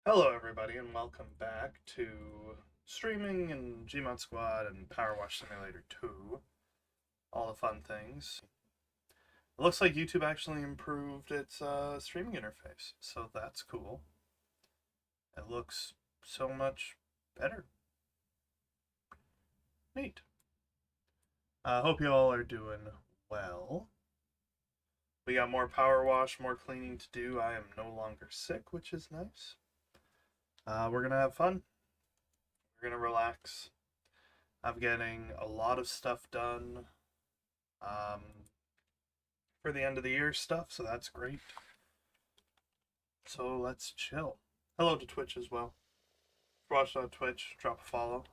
Hello, everybody, and welcome back to streaming and Gmod Squad and PowerWash Simulator 2. All the fun things. It looks like YouTube actually improved its streaming interface, so that's cool. It looks so much better. Neat. I hope you all are doing well. We got more power wash, more cleaning to do. I am no longer sick, which is nice. We're going to have fun. We're going to relax. I'm getting a lot of stuff done for the end of the year stuff, so that's great. So let's chill. Hello to Twitch as well. If you're watching on Twitch, drop a follow.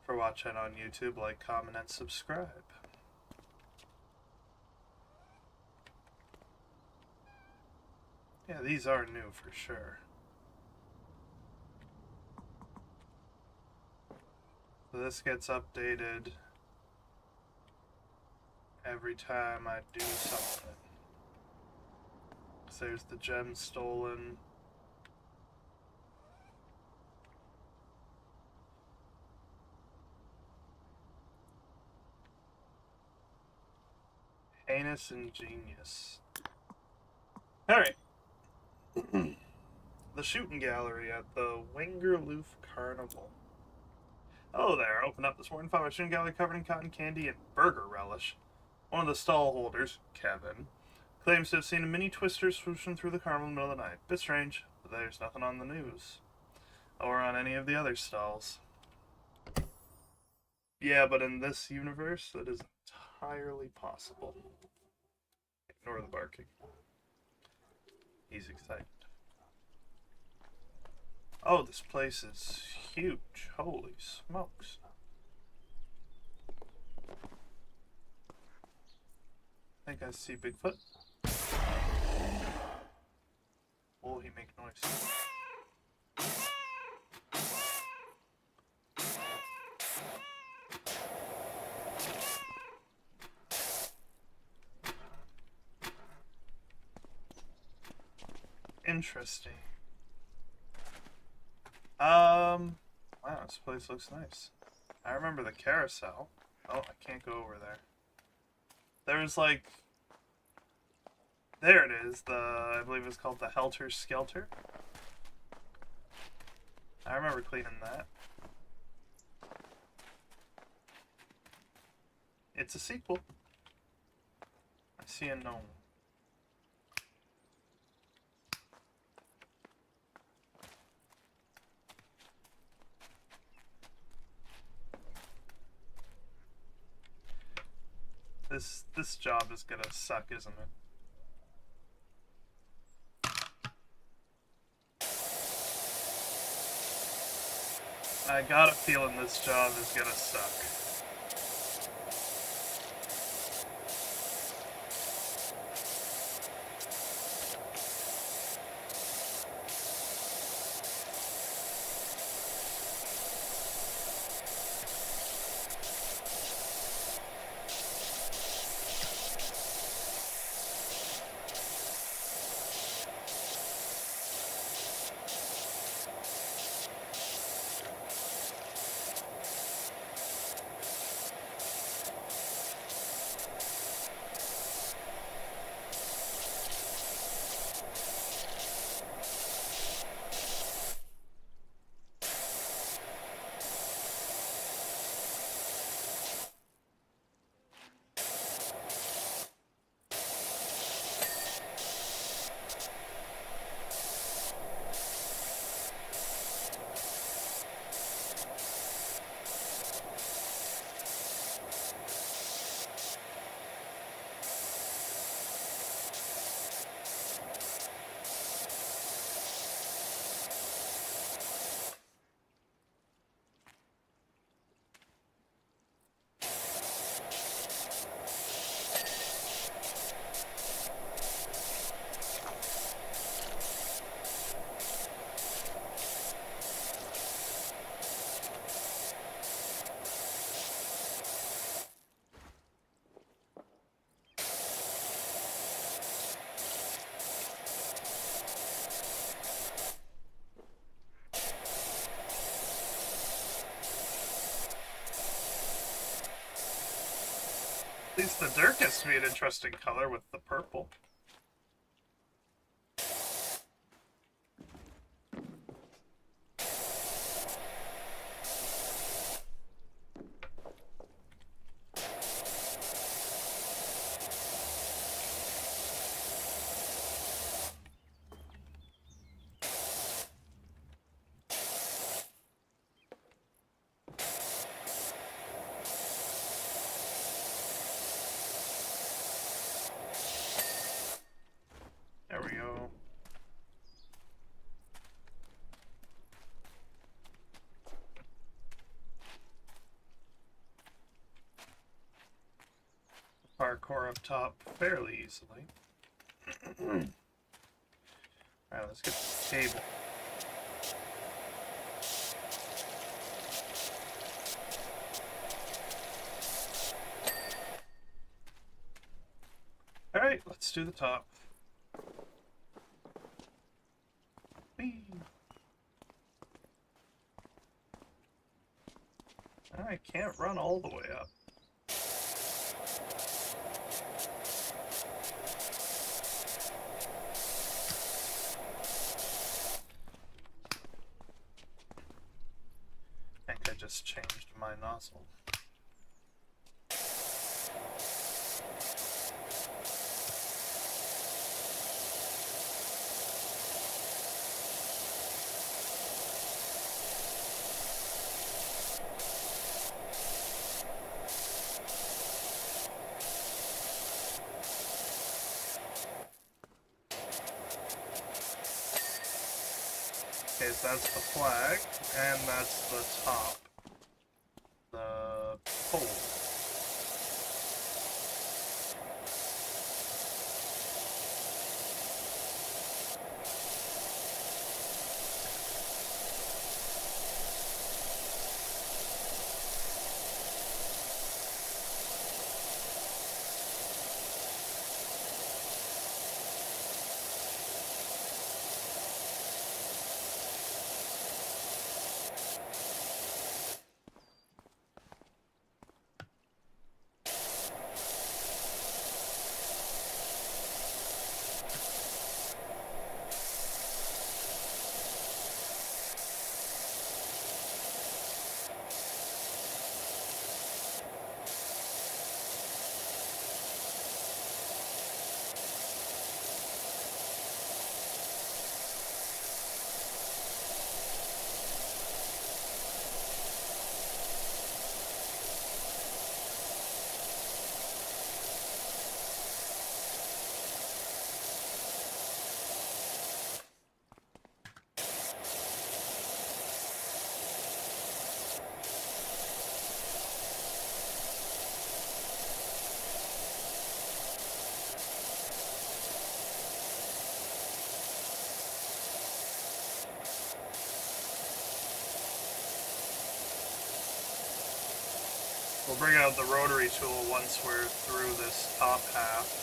If you're watching on YouTube, like, comment, and subscribe. Yeah, these are new for sure. So this gets updated every time I do something. So there's the gem stolen. Heinous ingenious. Alright. The shooting gallery at the Wengerloof Carnival. Hello there. Opened up this morning, found a shooting gallery covered in cotton candy and burger relish. One of the stall holders, Kevin, claims to have seen a mini twister swooshing through the carnival in the middle of the night. Bit strange, but there's nothing on the news. Or on any of the other stalls. Yeah, but in this universe, that is entirely possible. Ignore the barking. He's excited. Oh, this place is huge. Holy smokes. I think I see Bigfoot. Oh, he make noise. Interesting. Wow, this place looks nice. I remember the carousel. Oh, I can't go over there. There's like... There it is, I believe it's called the Helter Skelter. I remember cleaning that. It's a sequel. I see a gnome. This job is gonna suck, isn't it? I got a feeling this job is gonna suck. At least the dirt gets to be an interesting color with the purple. There we go. Parkour up top fairly easily. Alright, let's get the table. Alright, let's do the top. Whee! I can't run all the way up. I think I just changed my nozzle. Okay, so that's the flag, and that's the top. The pole. We'll bring out the rotary tool once we're through this top half.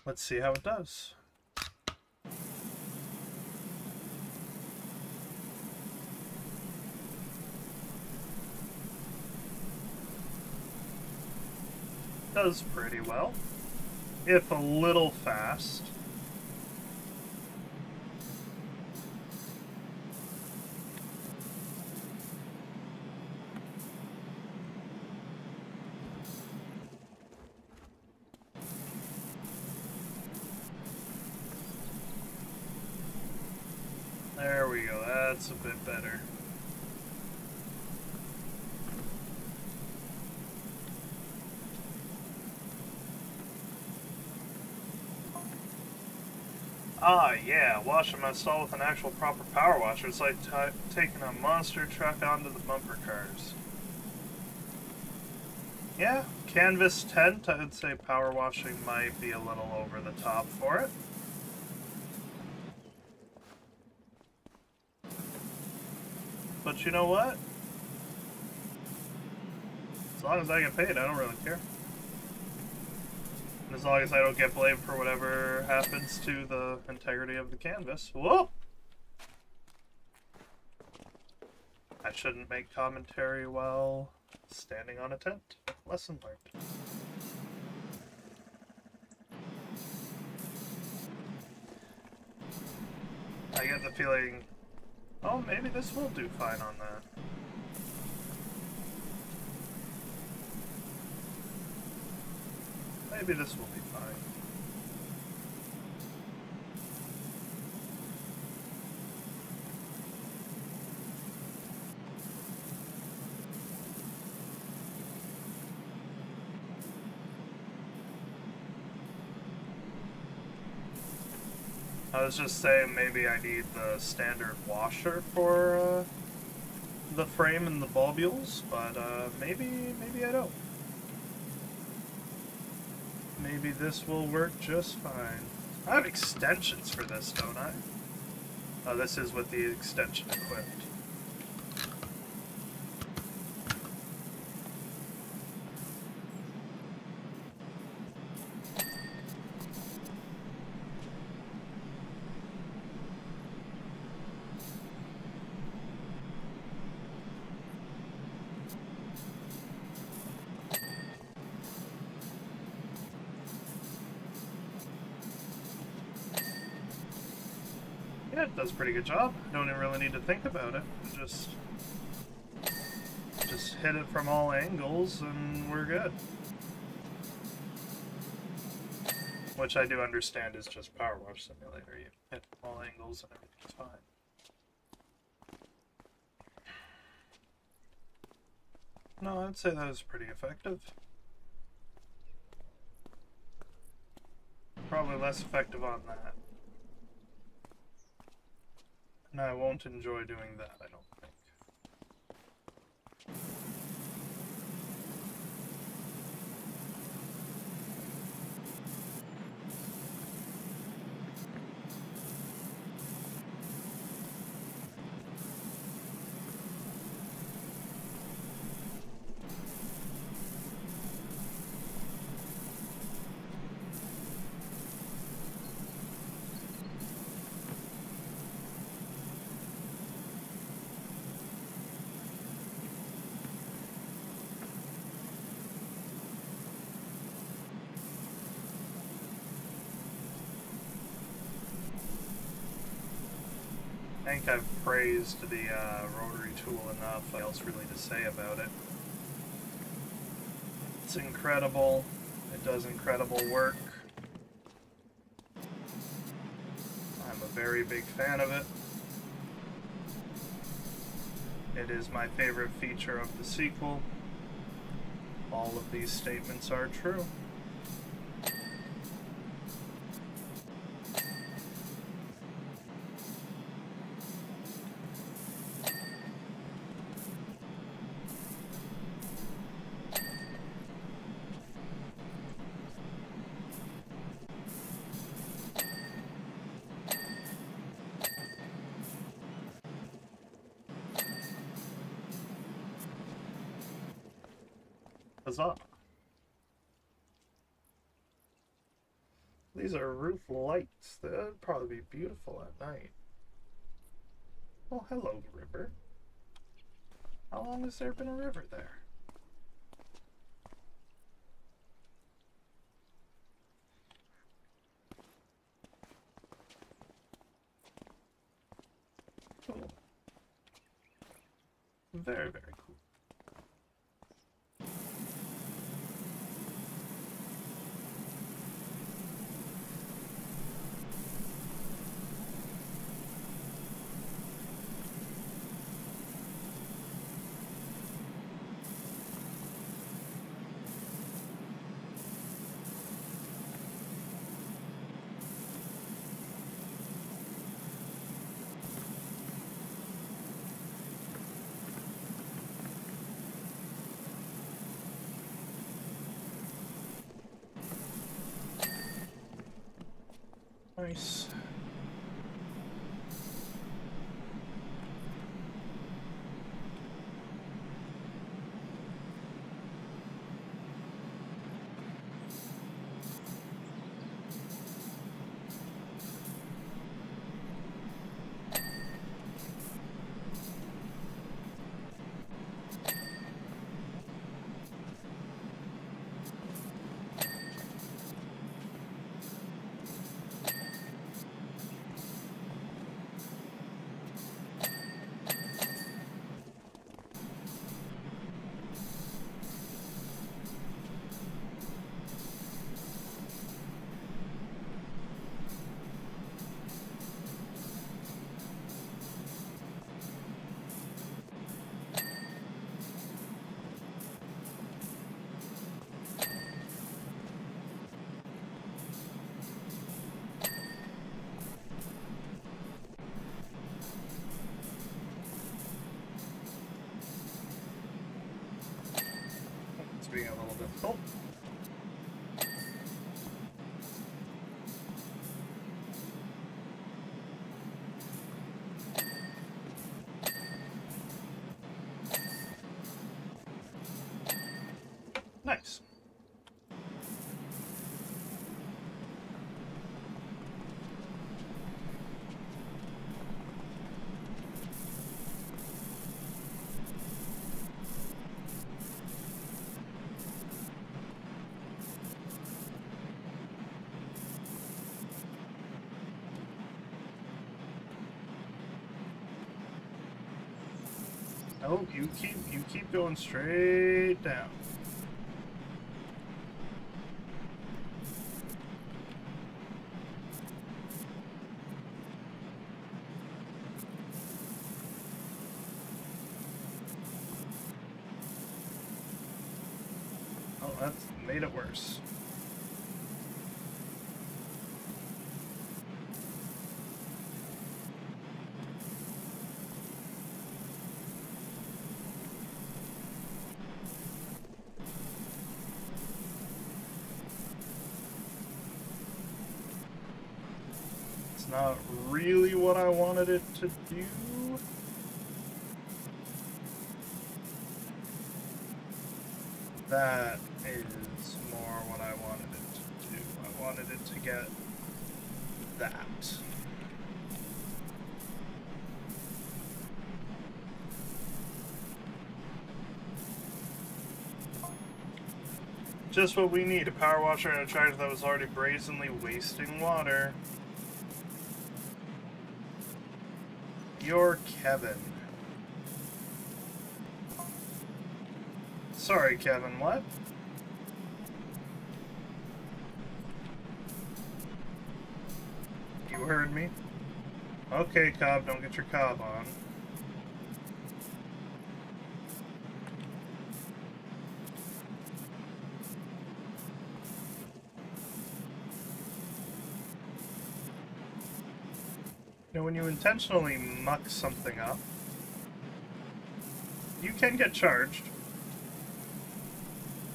Let's see how it does. Does pretty well, if a little fast. There we go, that's a bit better. Ah, yeah, washing my stall with an actual proper power washer. It's like taking a monster truck onto the bumper cars. Yeah, canvas tent, I would say power washing might be a little over the top for it. But you know what? As long as I get paid, I don't really care. And as long as I don't get blamed for whatever happens to the integrity of the canvas. Whoa! I shouldn't make commentary while standing on a tent. Lesson learned. I get the feeling, oh, maybe this will do fine on that. Maybe this will be fine. I was just saying maybe I need the standard washer for the frame and the bulbules, but maybe I don't. Maybe this will work just fine. I have extensions for this, don't I? Oh, this is with the extension equipped. Yeah, it does a pretty good job. Don't even really need to think about it. Just hit it from all angles and we're good. Which I do understand is just PowerWash Simulator. You hit all angles and everything's fine. No, I'd say that was pretty effective. Probably less effective on that. And I won't enjoy doing that, I don't think. I think I've praised the rotary tool enough. What else really to say about it? It's incredible. It does incredible work. I'm a very big fan of it. It is my favorite feature of the sequel. All of these statements are true. Huzzah. These are roof lights. They'd probably be beautiful at night. Oh, hello, river. How long has there been a river there? Cool. Very, very cool. Nice. Cool. Nice. Oh, you keep going straight down. Oh, that's made it worse. It's not really what I wanted it to do. That is more what I wanted it to do. I wanted it to get that. Just what we need, a power washer and a tractor that was already brazenly wasting water. You're Kevin. Sorry, Kevin, what? You heard me. Okay, Cobb, don't get your cob on. You know, when you intentionally muck something up, you can get charged.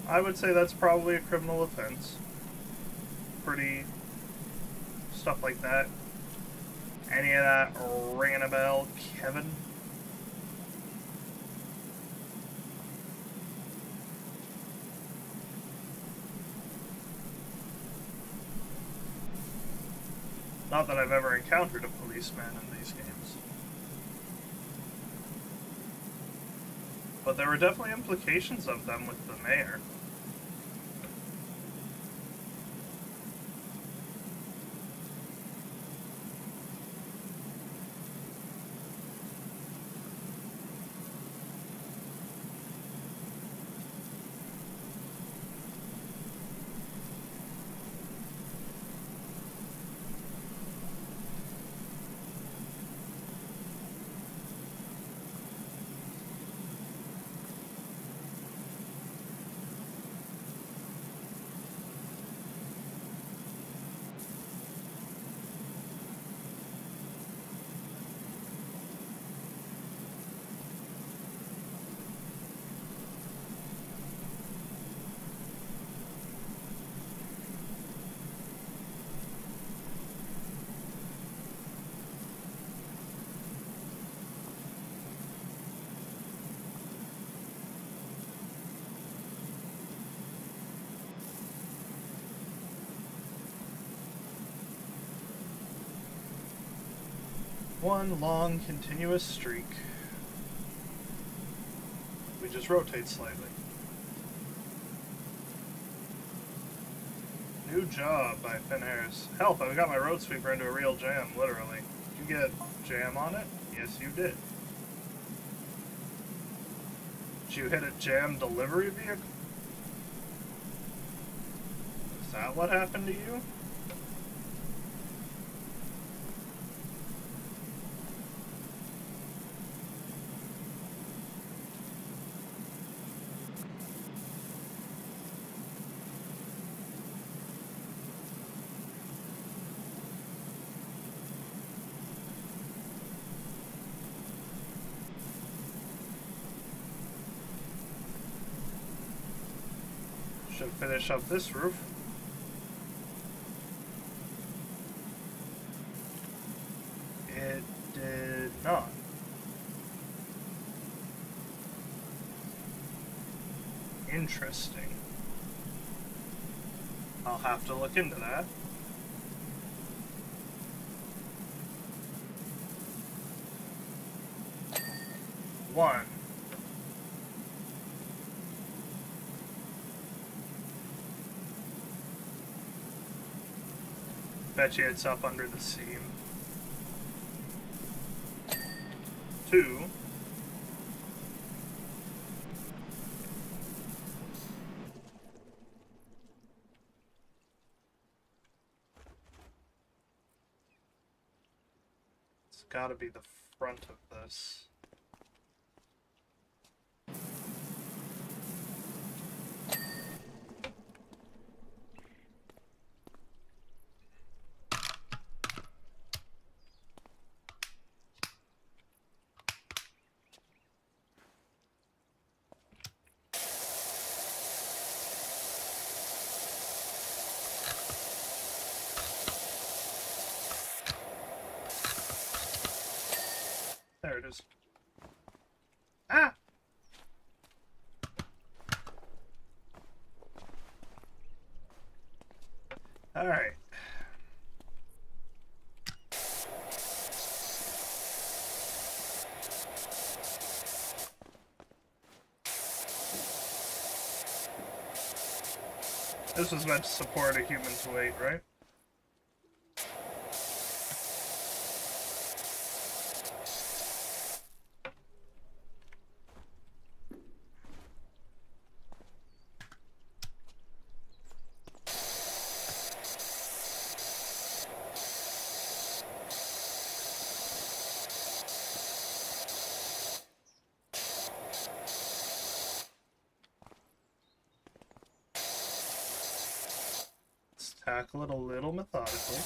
I would say that's probably a criminal offense. Pretty stuff like that. Any of that ringing a bell, Kevin? Not that I've ever encountered a policeman in these games. But there were definitely implications of them with the mayor. One long, continuous streak. We just rotate slightly. New job by Finn Harris. Help, I've got my road sweeper into a real jam, literally. Did you get jam on it? Yes, you did. Did you hit a jam delivery vehicle? Is that what happened to you? Should finish up this roof. It did not. Interesting. I'll have to look into that. One. Bet you it's up under the seam. Two. It's gotta be the front of this. There it is. Ah! Alright. This was meant to support a human's weight, right? Tackle it a little methodically.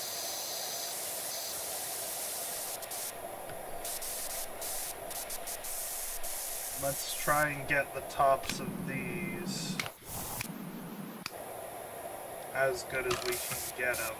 Let's try and get the tops of these as good as we can get them.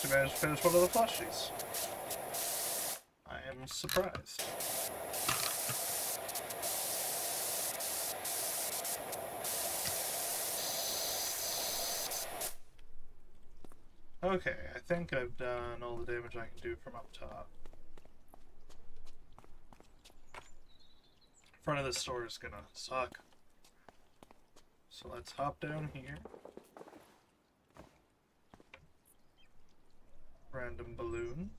actually managed to finish one of the plushies. I am surprised. Okay, I think I've done all the damage I can do from up top. Front of the store is gonna suck. So let's hop down here. Random balloon.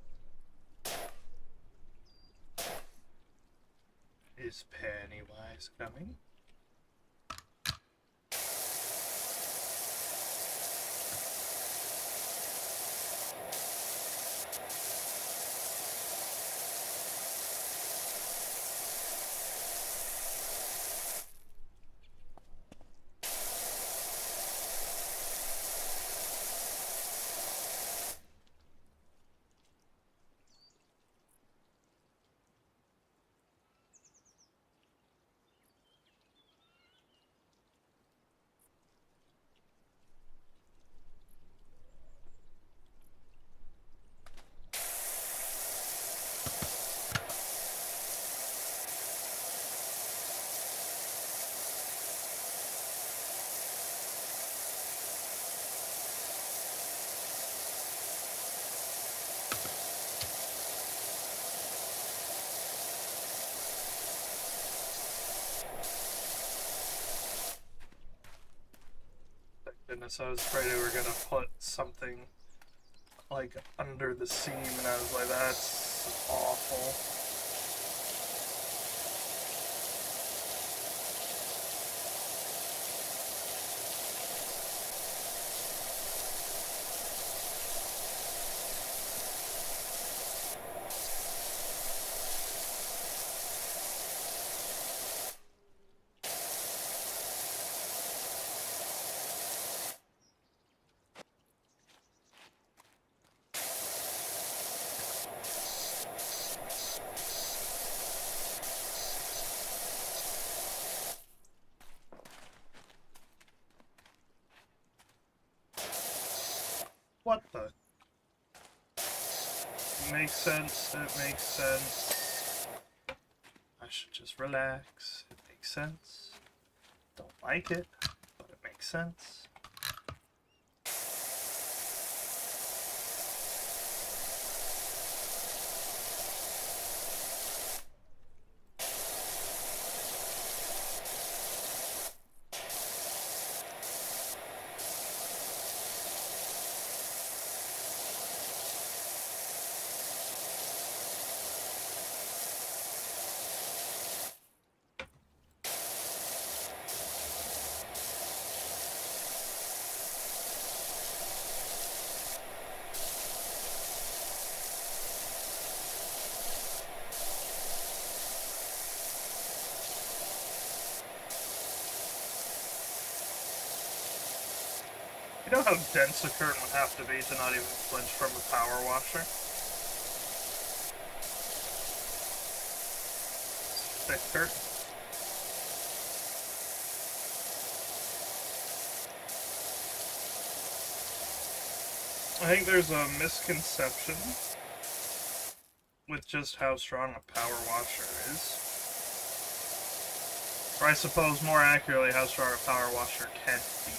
Is Pennywise coming? Goodness, I was afraid we were gonna put something like under the seam, and I was like, that's awful. What the? Makes sense, it makes sense. I should just relax. It makes sense. Don't like it, but it makes sense. You know how dense a curtain would have to be to not even flinch from a power washer? Thick curtain. I think there's a misconception with just how strong a power washer is. Or I suppose more accurately how strong a power washer can be.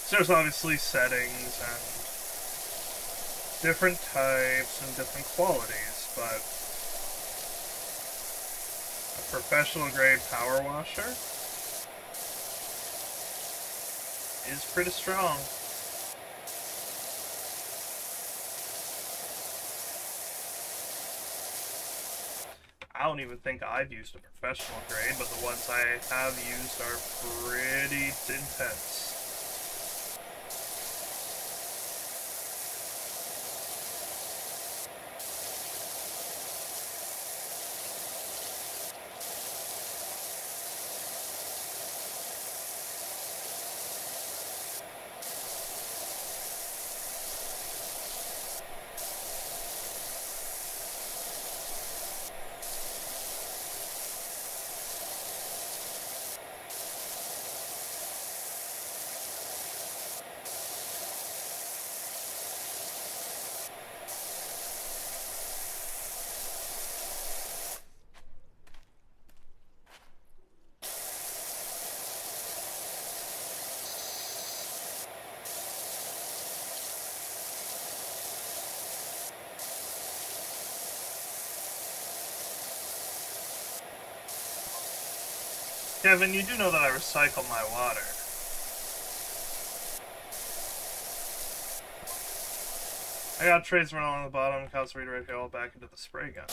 So there's obviously settings and different types and different qualities, but a professional grade power washer is pretty strong. I don't even think I've used a professional grade, but the ones I have used are pretty intense. Kevin, you do know that I recycle my water. I got trays running along the bottom, calculated right here, all back into the spray gun.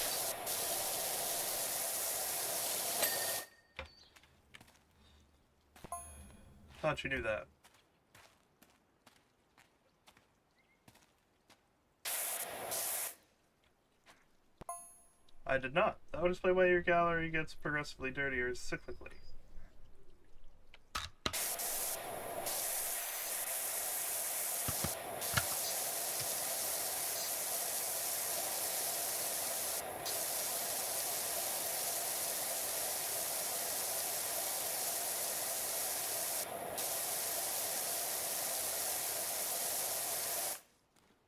Thought you knew that. I did not. That would explain why your gallery gets progressively dirtier cyclically.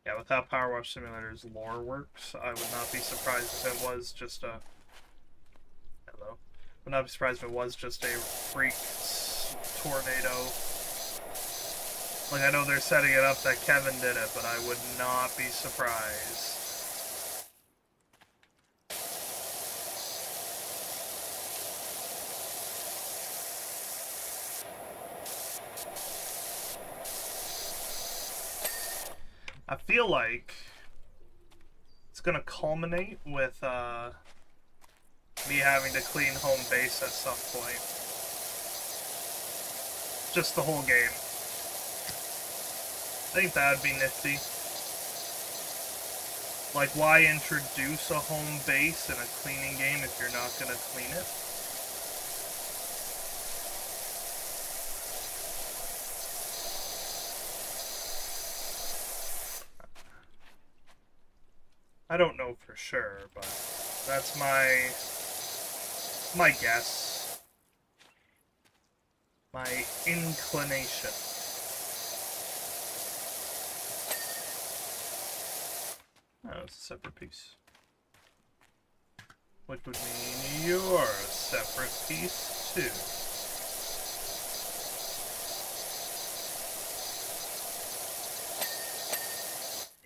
Yeah, with how PowerWash Simulator's lore works, I would not be surprised if it was just a... Hello. Would not be surprised if it was just a freak tornado. Like, I know they're setting it up that Kevin did it, but I would not be surprised. I feel like it's gonna culminate with me having to clean home base at some point. Just the whole game. I think that'd be nifty. Like, why introduce a home base in a cleaning game if you're not gonna clean it? I don't know for sure, but that's my guess. My inclination. Oh, it's a separate piece. Which would mean you're a separate piece, too.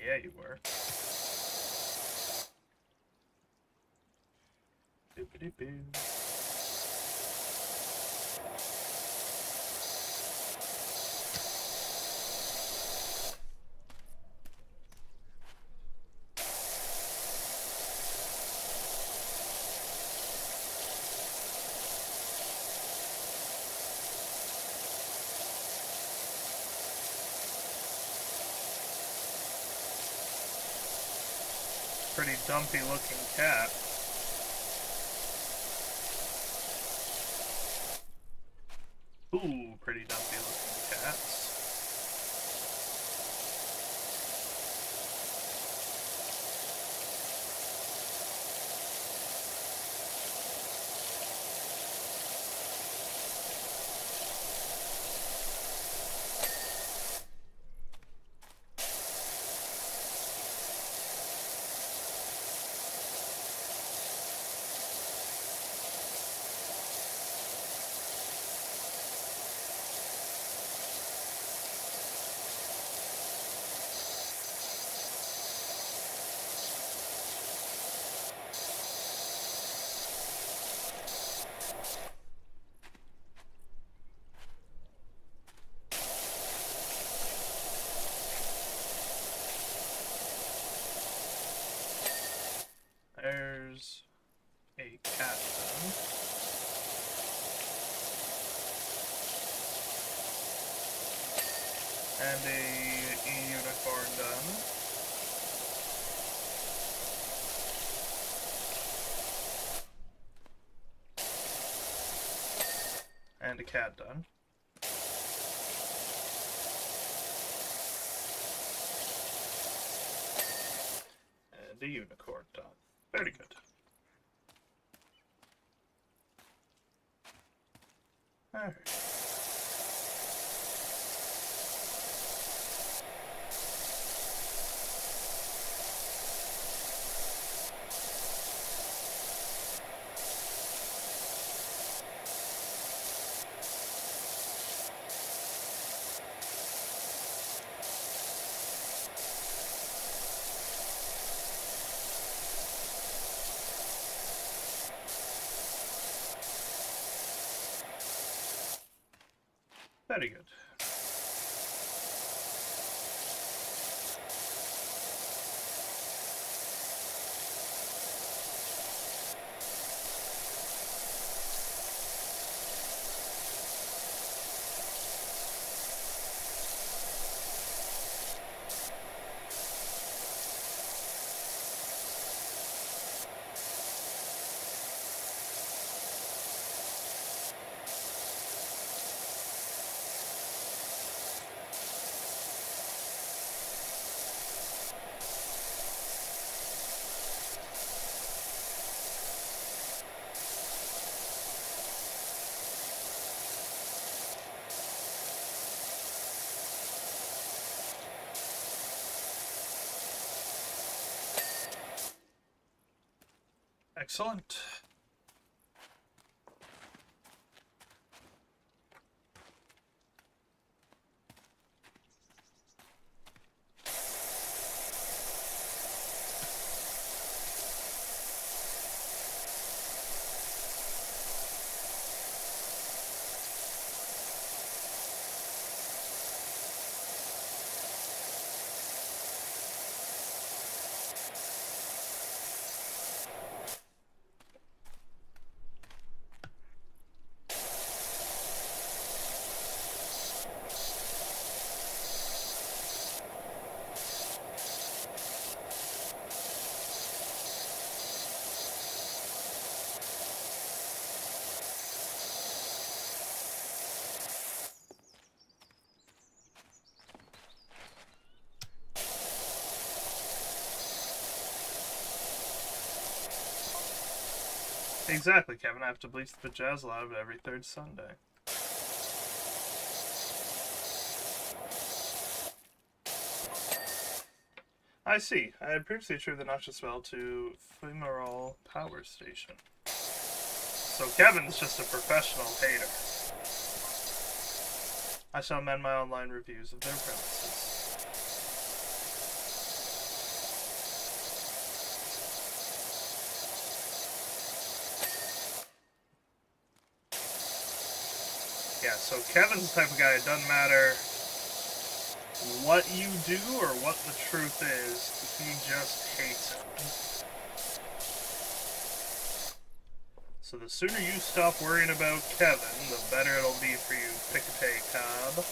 Yeah, you were. Doop-a-doop-doo. Pretty dumpy looking cat. Ooh, pretty dumpy looking cats. There's a cat done. And a unicorn done. And a cat done. And a unicorn done. Very good. Alright. Very good. Excellent. Exactly, Kevin. I have to bleach the vajazzle out of it every third Sunday. I see. I had previously attributed the noxious smell to Fumarole Power Station. So Kevin's just a professional hater. I shall amend my online reviews of their premises. Yeah, so Kevin's the type of guy, it doesn't matter what you do or what the truth is, he just hates it. So the sooner you stop worrying about Kevin, the better it'll be for you, Picate Cobb.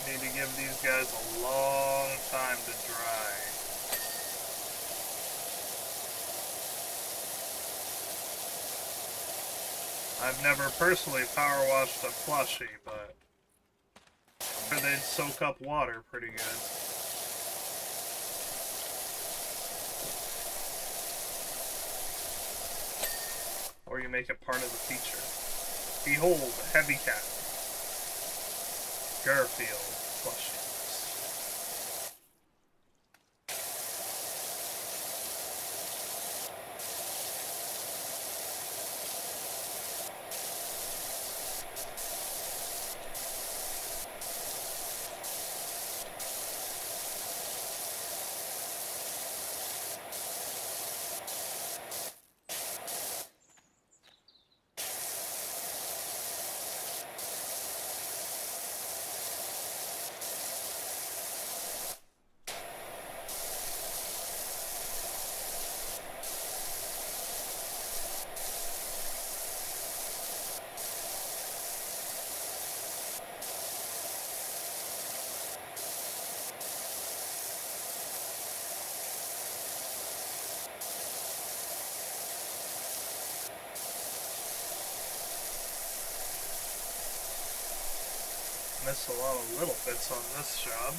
Need to give these guys a long time to dry. I've never personally power washed a plushie, but they'd soak up water pretty good. Or you make it part of the feature. Behold, Heavy Cat. Garfield plushies. miss a lot of little bits on this job.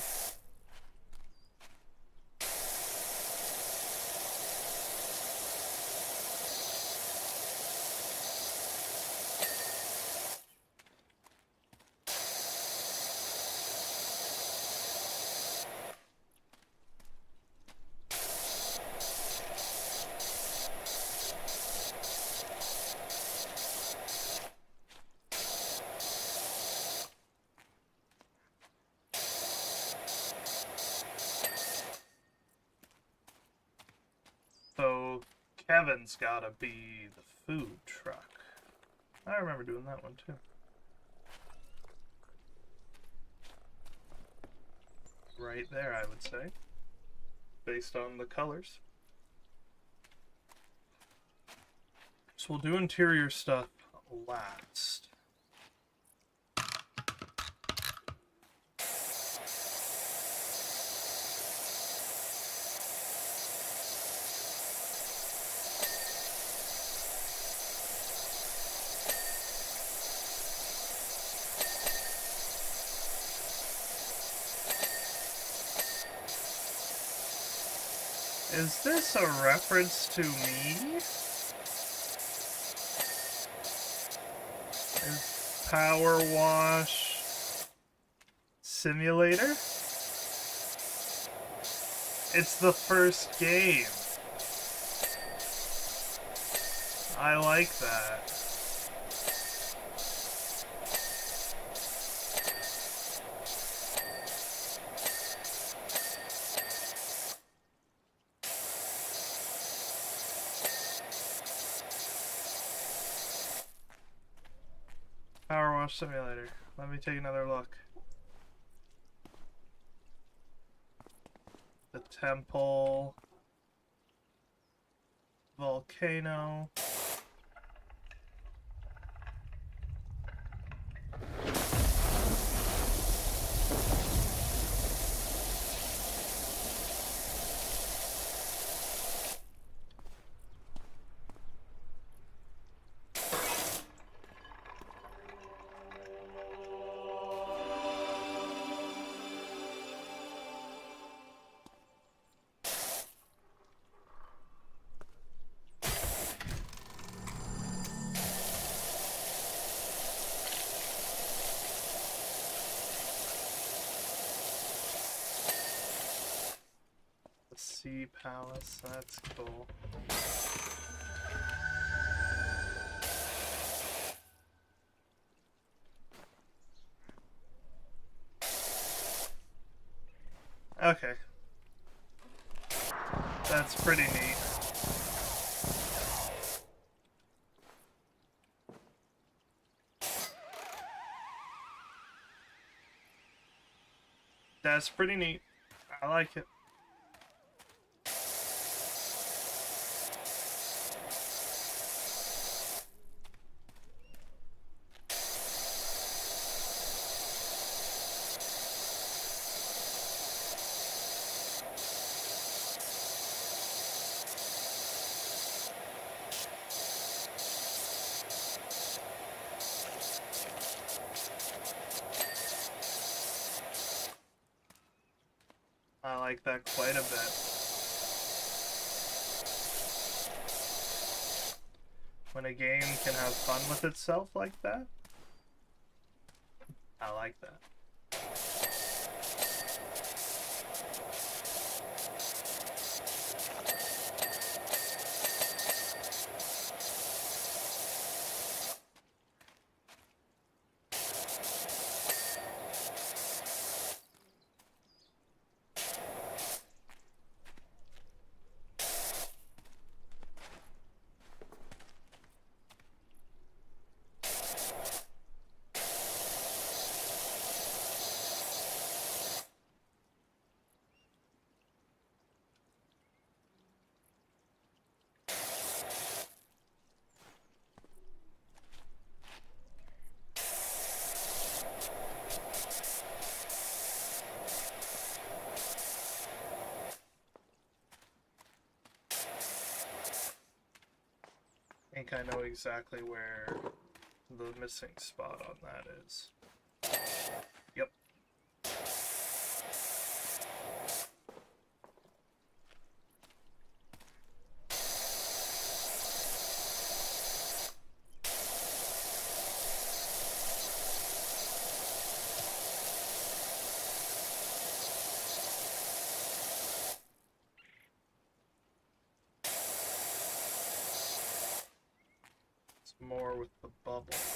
So, Kevin's gotta be the food truck. I remember doing that one too. Right there, I would say. Based on the colors. So we'll do interior stuff last. Is this a reference to me? Is PowerWash Simulator? It's the first game. I like that. PowerWash Simulator. Let me take another look. The temple. Volcano. Sea Palace, that's cool. Okay. That's pretty neat. That's pretty neat. I like it. I like that quite a bit. When a game can have fun with itself like that, I like that. I think I know exactly where the missing spot on that is. Yep. more with the bubbles.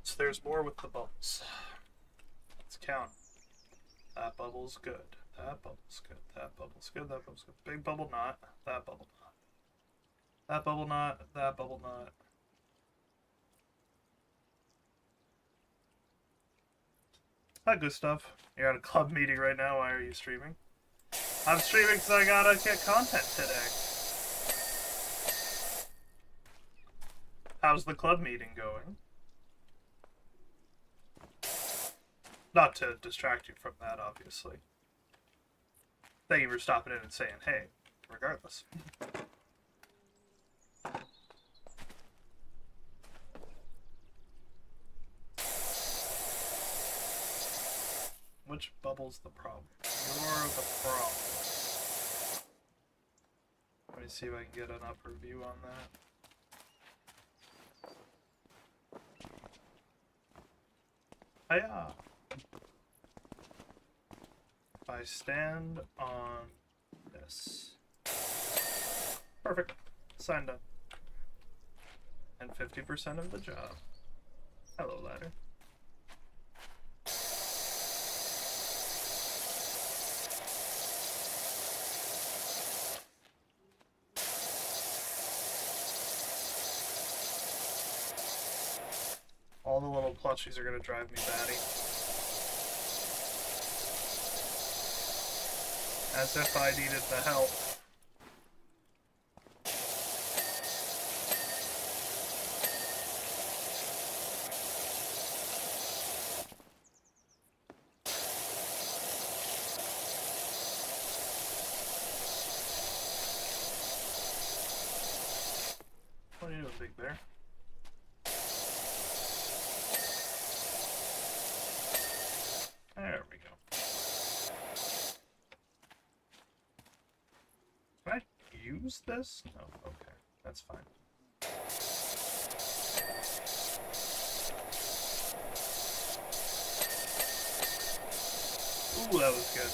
So there's more with the bubbles. Let's count. That bubble's good. That bubble's good. That bubble's good. That bubble's good. Big bubble knot. That bubble knot. That bubble knot. That bubble knot. That good stuff. You're at a club meeting right now. Why are you streaming? I'm streaming because I gotta get content today. How's the club meeting going? Not to distract you from that, obviously. Thank you for stopping in and saying, hey, regardless. Which bubble's the problem? You're the problem. Let me see if I can get an upper view on that. Hiya! If I stand on this. Perfect. Signed up. And 50% of the job. Hello, ladder. All the little plushies are gonna drive me batty. As if I needed the help. What are you doing, Big Bear? There we go. Can I use this? No, okay. That's fine. Ooh, that was good.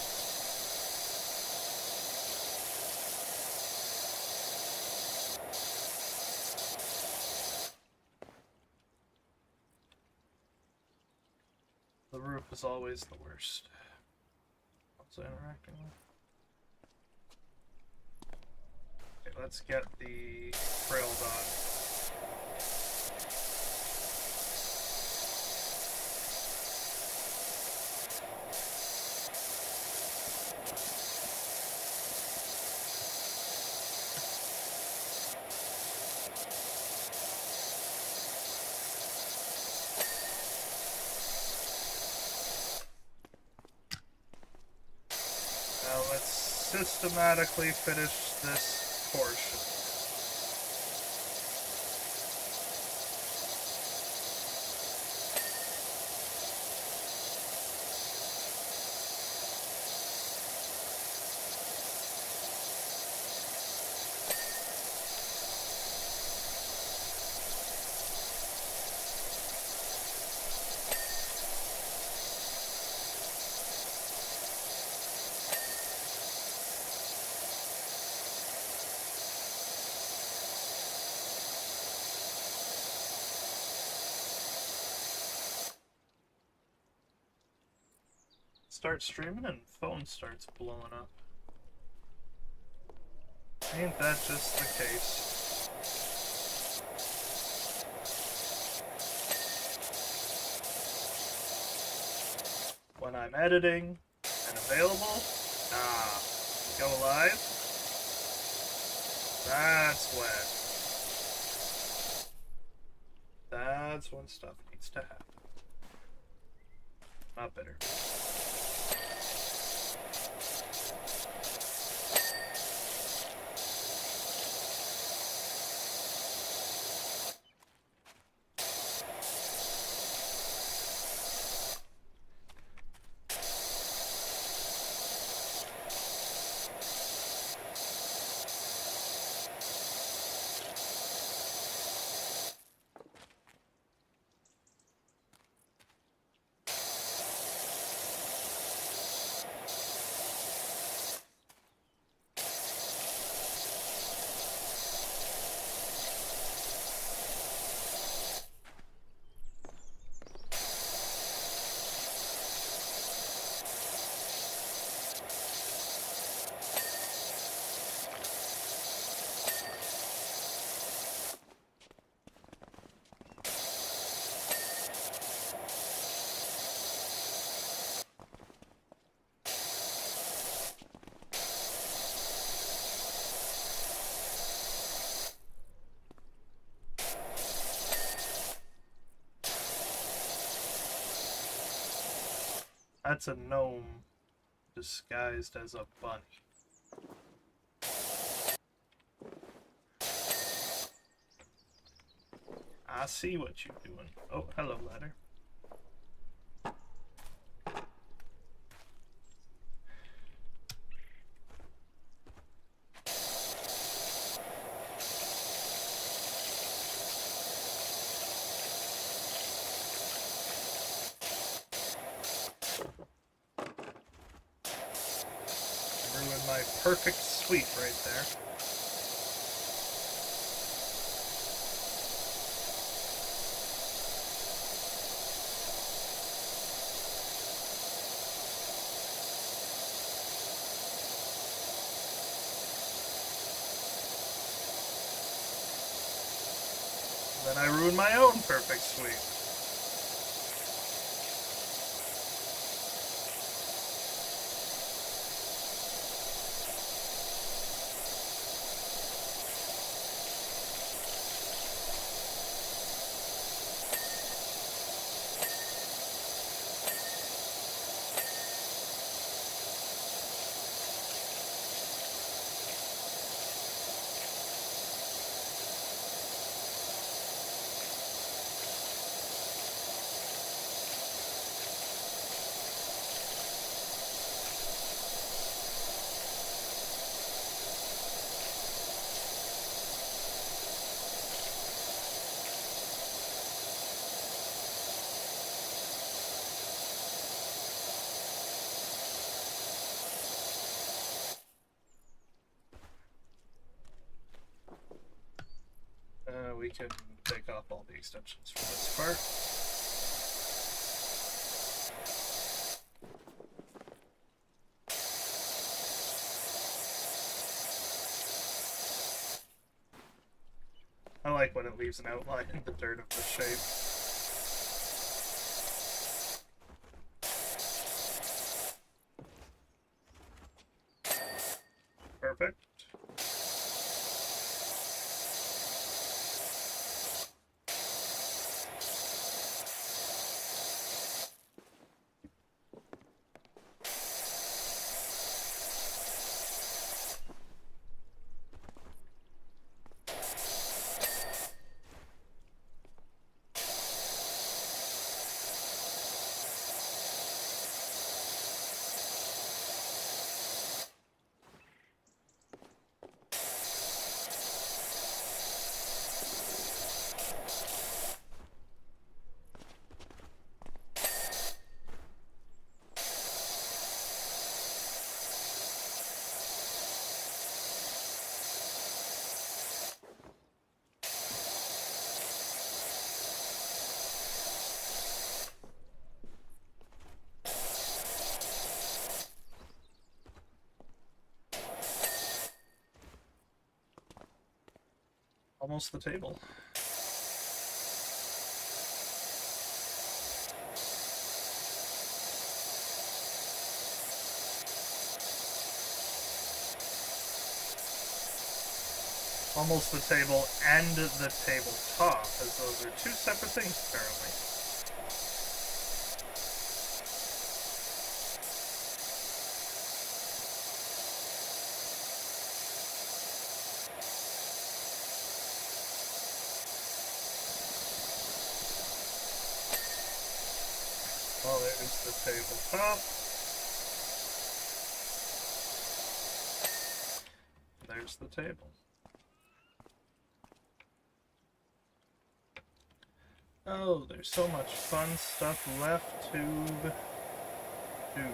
The roof is always the worst. What's it interacting with? Okay, let's get the trail done. Systematically finish this portion. Start streaming and phone starts blowing up. Ain't that just the case? When I'm editing and available, go live. That's when stuff needs to happen. Not bitter. That's a gnome disguised as a bunny. I see what you're doing. Oh, hello, ladder. Ruined my perfect sweep right there. Then I ruined my own perfect sweep. We can take off all the extensions from this part. I like when it leaves an outline in the dirt of the shape. Perfect. Almost the table. Almost the table and the tabletop, as those are two separate things apparently. Well, there's the tabletop. There's the table. Oh, there's so much fun stuff left to do.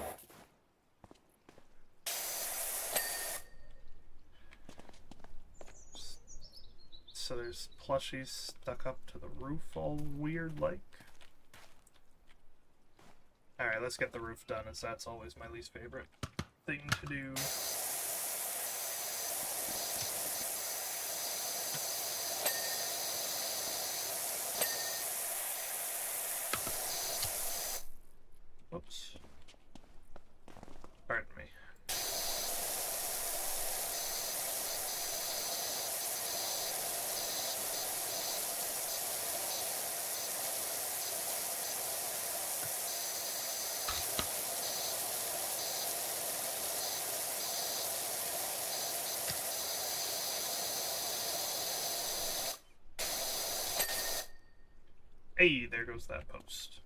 So there's plushies stuck up to the roof all weird like. Alright, let's get the roof done, as that's always my least favorite thing to do. Whoops. Pardon me. Hey, there goes that post.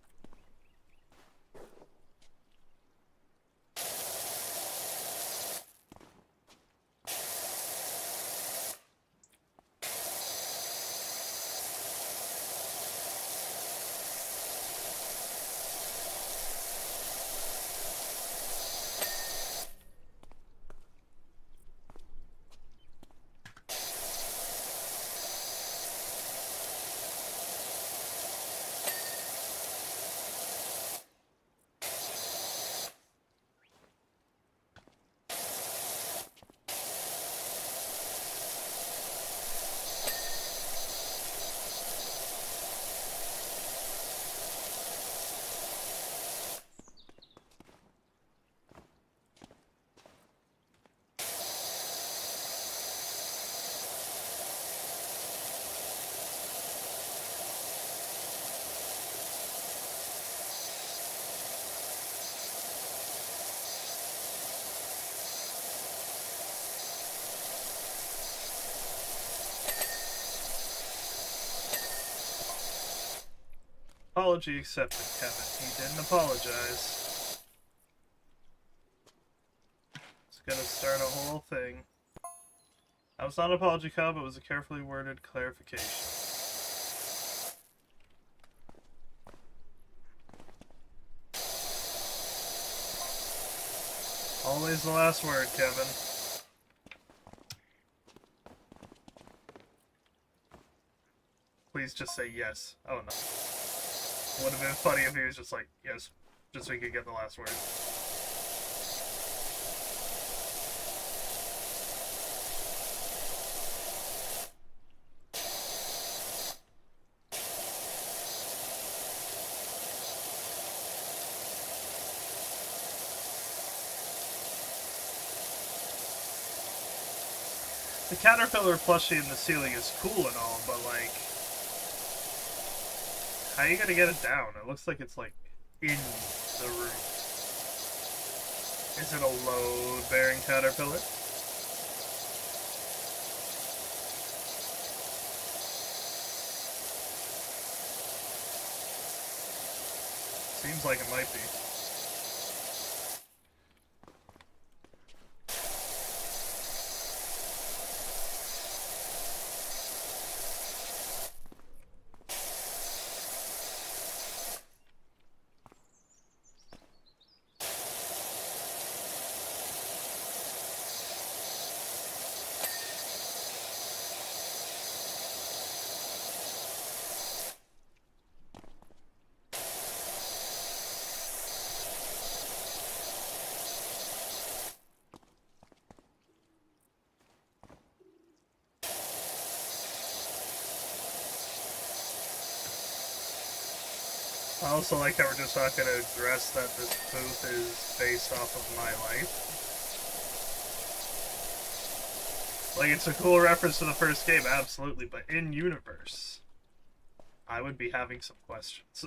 Apology accepted, Kevin. He didn't apologize. It's gonna start a whole thing. That was not an apology, Cobb. It was a carefully worded clarification. Always the last word, Kevin. Please just say yes. Oh no. Would have been funny if he was just like, yes, just so he could get the last word. The caterpillar plushie in the ceiling is cool and all, but like, how are you gonna get it down? It looks like it's like in the roof. Is it a load-bearing caterpillar? Seems like it might be. I also like how we're just not going to address that this booth is based off of my life. Like, it's a cool reference to the first game, absolutely, but in universe, I would be having some questions.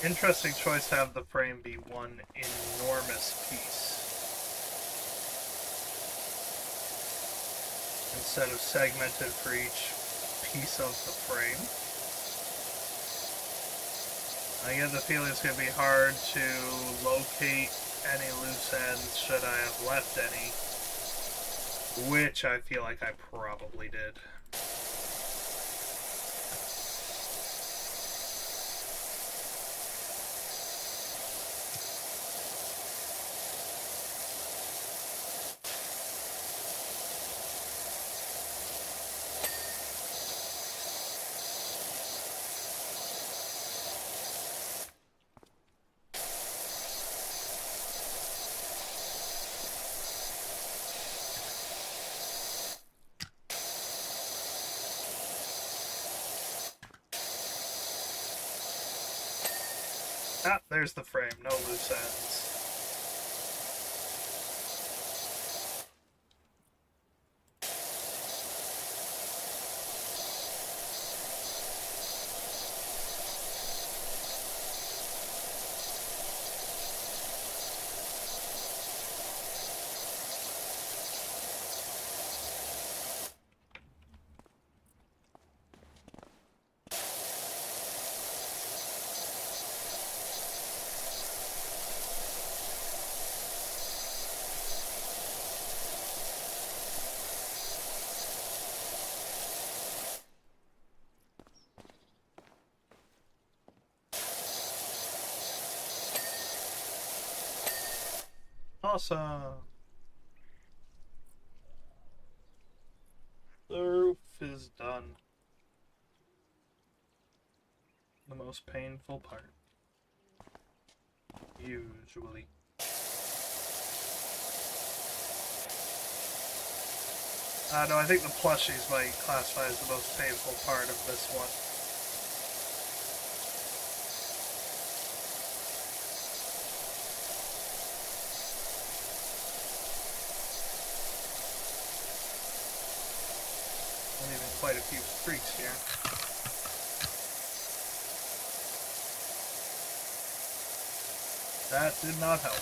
Interesting choice to have the frame be one enormous piece instead of segmented for each piece of the frame. I get the feeling it's going to be hard to locate any loose ends should I have left any, which I feel like I probably did. Ah, there's the frame, no loose ends. Awesome. The roof is done. The most painful part. Usually. No, I think the plushies might classify as the most painful part of this one. Leaving quite a few streaks here. That did not help.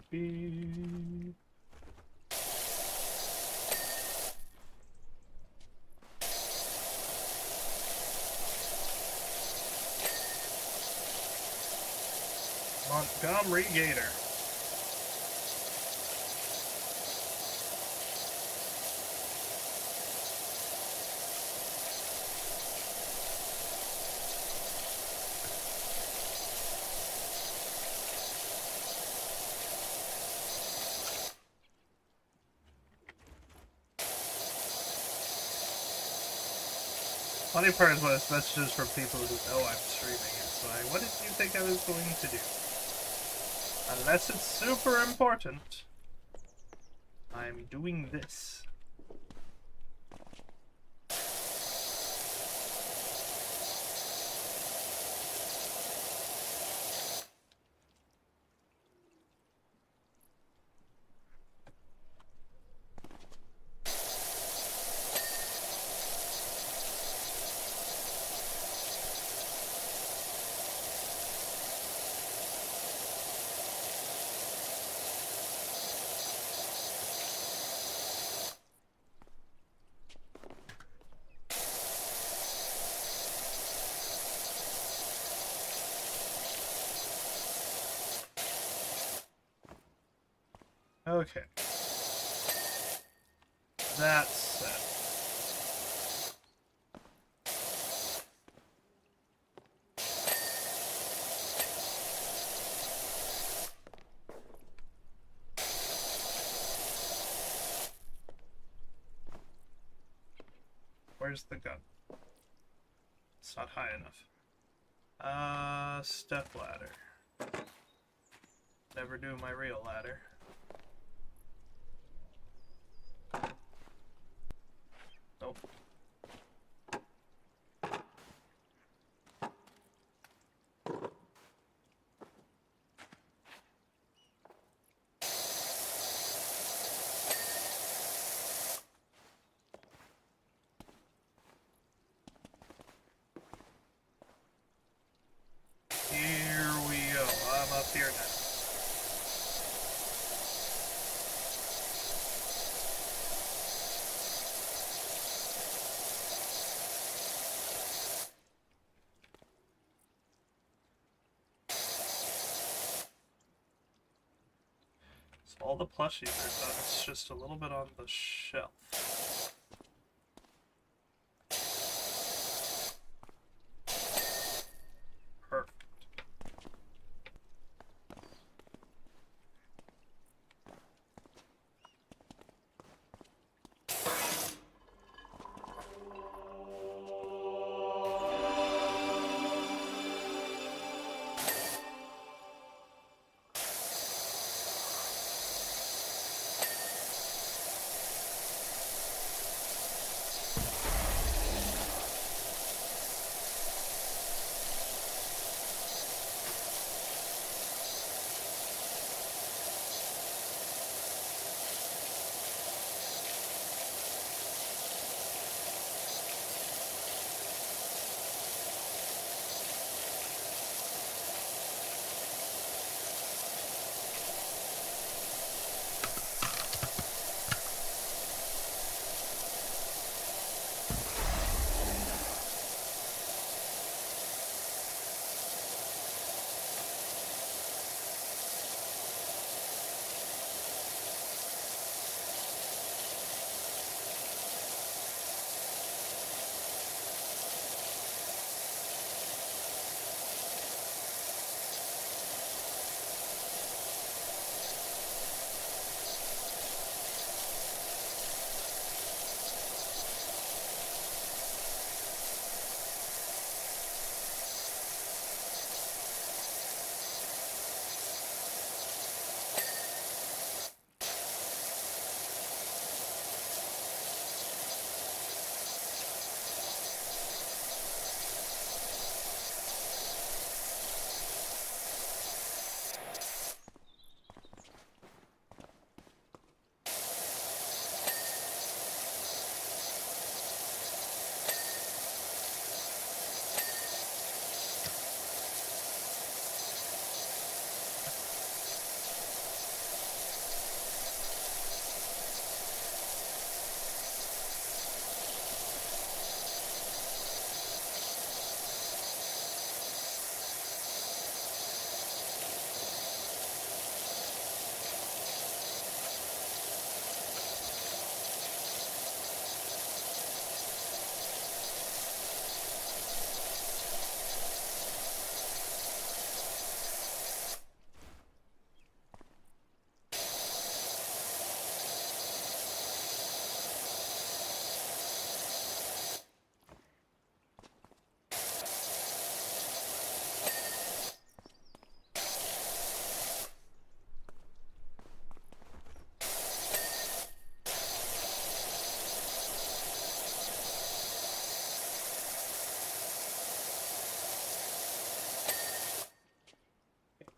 Beep. Montgomery Gator. Funny part is when it's messages from people who know I'm streaming. It's like, what did you think I was going to do? Unless it's super important, I'm doing this. Okay. That's set. Where's the gun? It's not high enough. Step ladder. Never do my real ladder. Nope. Here we go. I'm up here now. So all the plushies are done. It's just a little bit on the shelf. Perfect.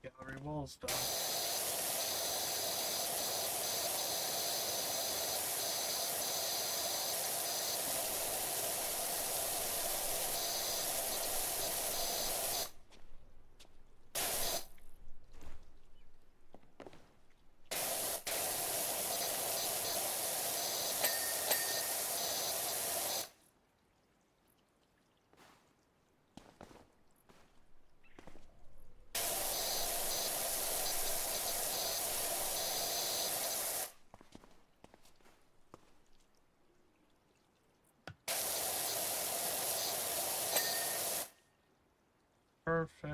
Gallery wall's done. Perfect.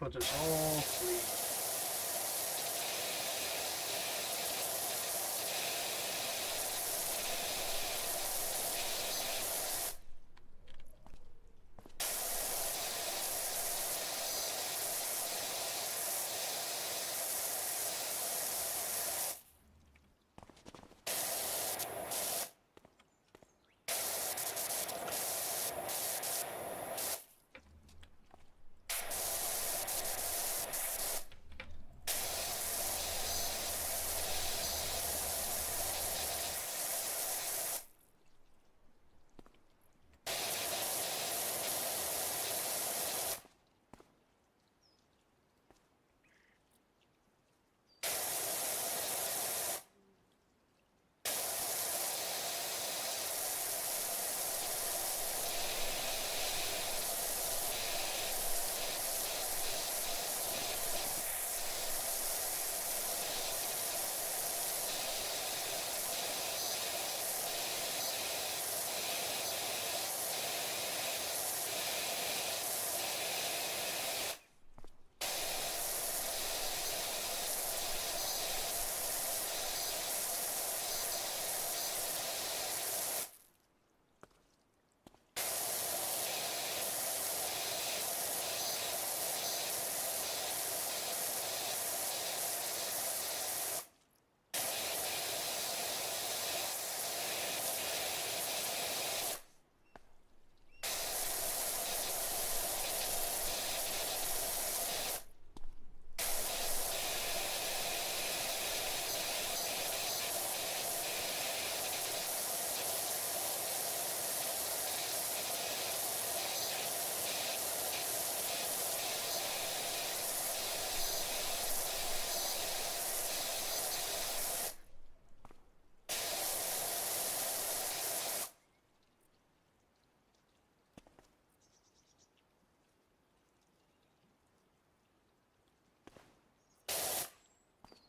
will just all flee.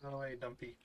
Go away, Dumpy.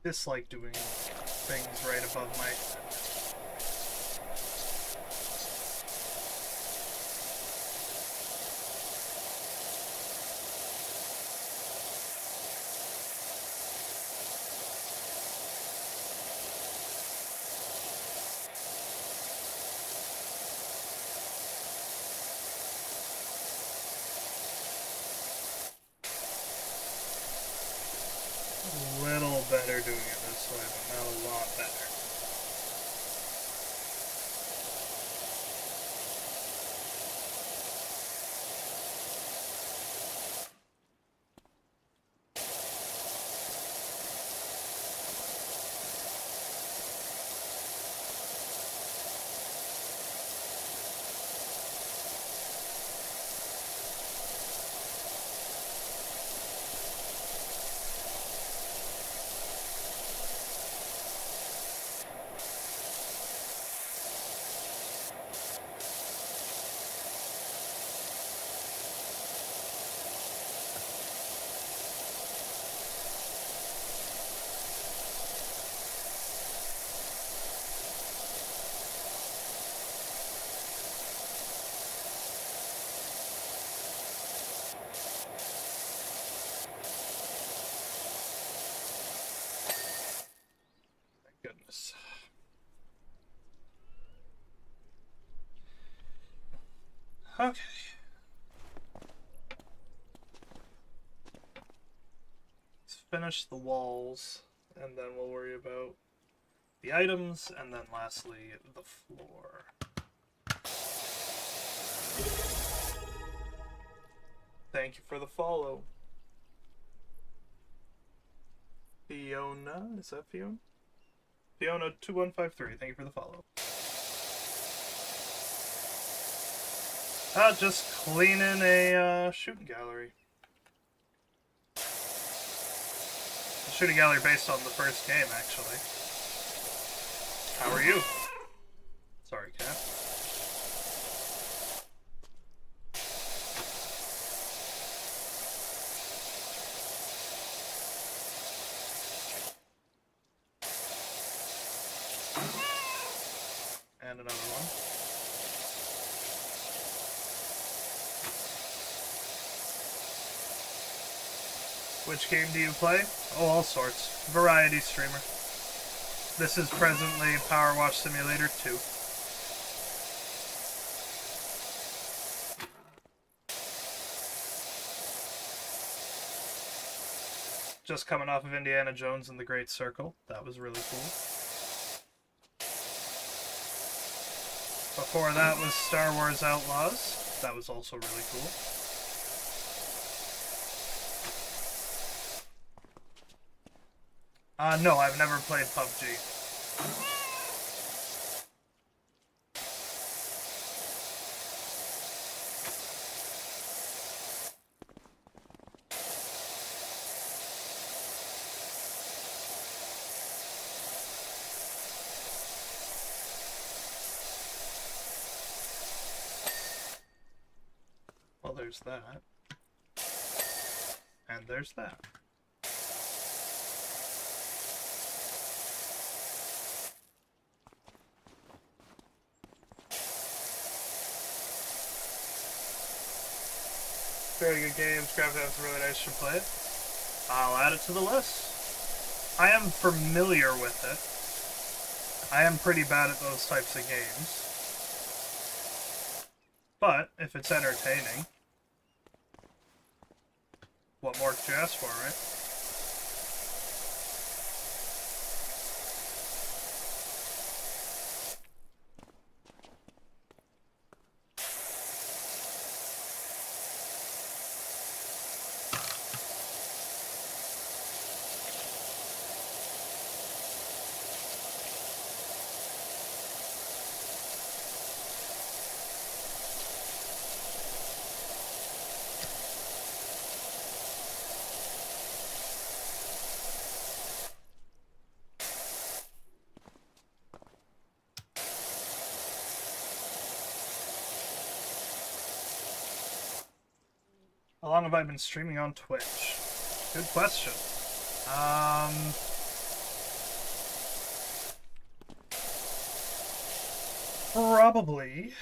Dislike doing things right above my head. Better doing it this way, but not a lot better. Okay. Let's finish the walls, and then we'll worry about the items, and then lastly, the floor. Thank you for the follow. Fiona, is that Fiona? Fiona2153, thank you for the follow. Just cleaning a shooting gallery. A shooting gallery based on the first game, actually. How are you? Sorry, cat. And another one. Which game do you play? Oh, all sorts. Variety streamer. This is presently PowerWash Simulator 2. Just coming off of Indiana Jones and the Great Circle. That was really cool. Before that was Star Wars Outlaws. That was also really cool. No, I've never played PUBG. Well, there's that. And there's that. Very good games. Craft's really nice. Should play it. I'll add it to the list. I am familiar with it. I am pretty bad at those types of games. But, if it's entertaining, what more could you ask for, right? How long have I been streaming on Twitch? Good question. Probably,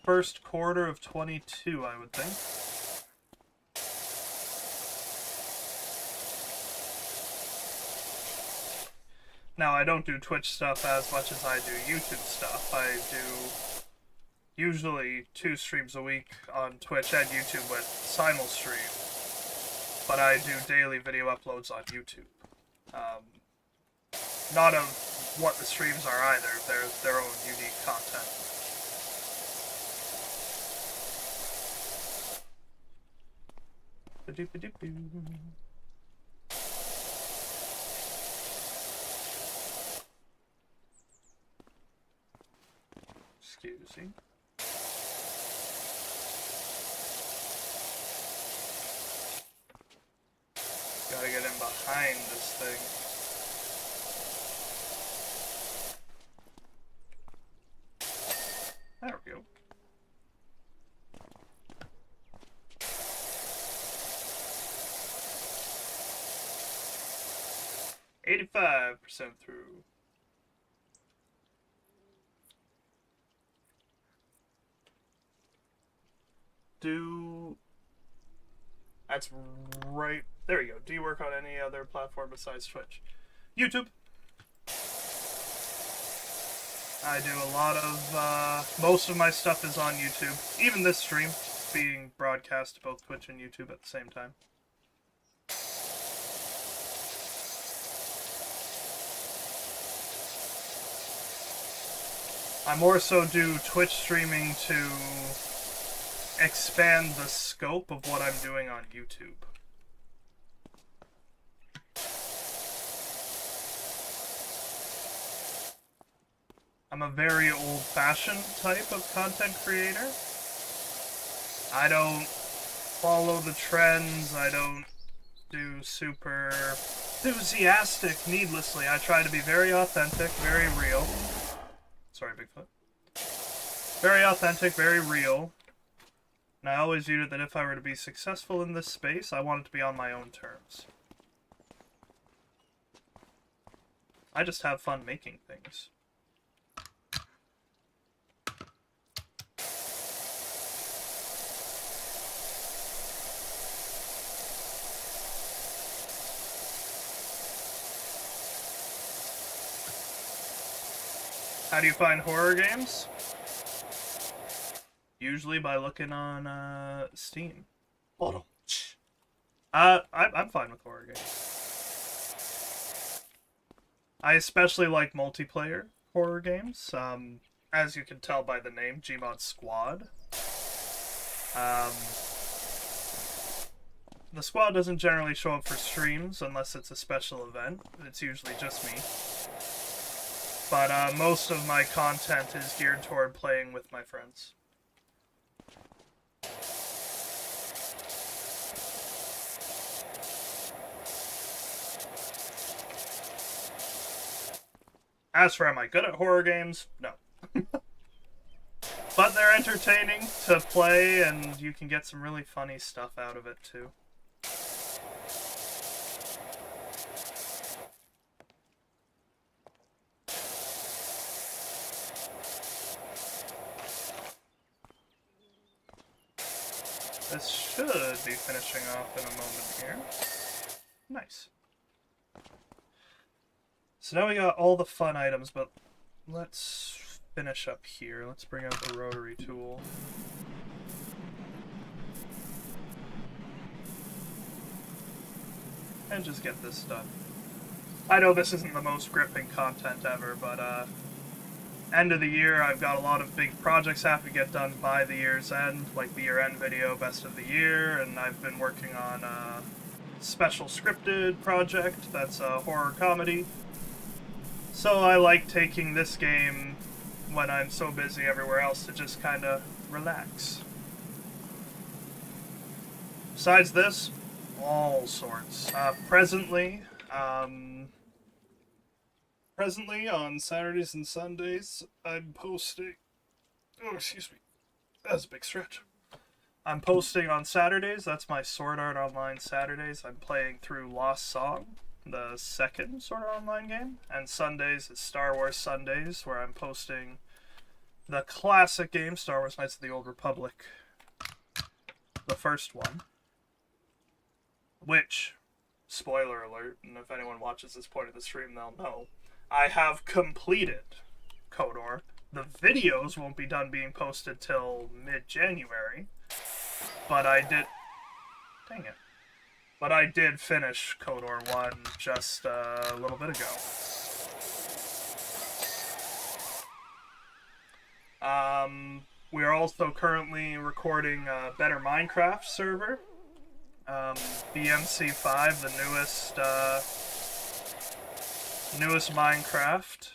first quarter of 22, I would think. Now, I don't do Twitch stuff as much as I do YouTube stuff. I do usually 2 streams a week on Twitch and YouTube with simul stream, but I do daily video uploads on YouTube. Not of what the streams are either, they're their own unique content. Excuse me. Gotta get in behind this thing. There we go. %85 through. That's right. There you go. Do you work on any other platform besides Twitch? YouTube. I do a lot of, most of my stuff is on YouTube. Even this stream being broadcast to both Twitch and YouTube at the same time. I more so do Twitch streaming to expand the scope of what I'm doing on YouTube. I'm a very old-fashioned type of content creator. I don't follow the trends, I don't do super enthusiastic needlessly. I try to be very authentic, very real. Sorry, Bigfoot. Very authentic, very real. And I always viewed it that if I were to be successful in this space, I want it to be on my own terms. I just have fun making things. How do you find horror games? Usually by looking on Steam. Bottom. I'm fine with horror games. I especially like multiplayer horror games. As you can tell by the name, Gmod Squad. The squad doesn't generally show up for streams unless it's a special event. It's usually just me. But most of my content is geared toward playing with my friends. As for am I good at horror games? No. But they're entertaining to play, and you can get some really funny stuff out of it too. This should be finishing off in a moment here. Nice. So now we got all the fun items, but let's finish up here. Let's bring out the rotary tool. And just get this done. I know this isn't the most gripping content ever, but end of the year, I've got a lot of big projects I have to get done by the year's end, like the year-end video, best of the year, and I've been working on a special scripted project that's a horror comedy. So I like taking this game when I'm so busy everywhere else to just kind of relax. Besides this, all sorts. Presently on Saturdays and Sundays, I'm posting... Oh, excuse me. That's a big stretch. I'm posting on Saturdays. That's my Sword Art Online Saturdays. I'm playing through Lost Song, the second Sword Art Online game. And Sundays is Star Wars Sundays, where I'm posting the classic game, Star Wars Knights of the Old Republic. The first one. Which, spoiler alert, and if anyone watches this point of the stream, they'll know, I have completed KOTOR. The videos won't be done being posted till mid-January, but I did... Dang it. But I did finish KOTOR 1 just a little bit ago. We are also currently recording a Better Minecraft server. BMC5, the newest Minecraft.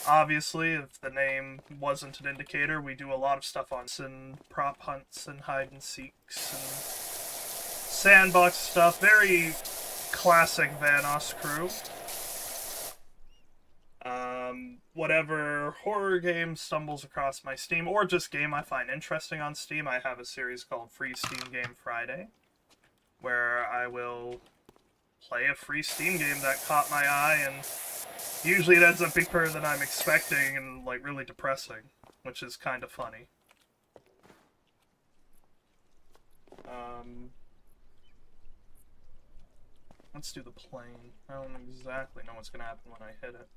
Obviously, if the name wasn't an indicator, we do a lot of stuff on and prop hunts and hide and seeks and sandbox stuff. Very classic Vanoss crew. Whatever horror game stumbles across my Steam, or just game I find interesting on Steam, I have a series called Free Steam Game Friday, where I will play a free Steam game that caught my eye, and usually it ends up being better than I'm expecting and, like, really depressing, which is kind of funny. Let's do the plane. I don't exactly know what's gonna happen when I hit it.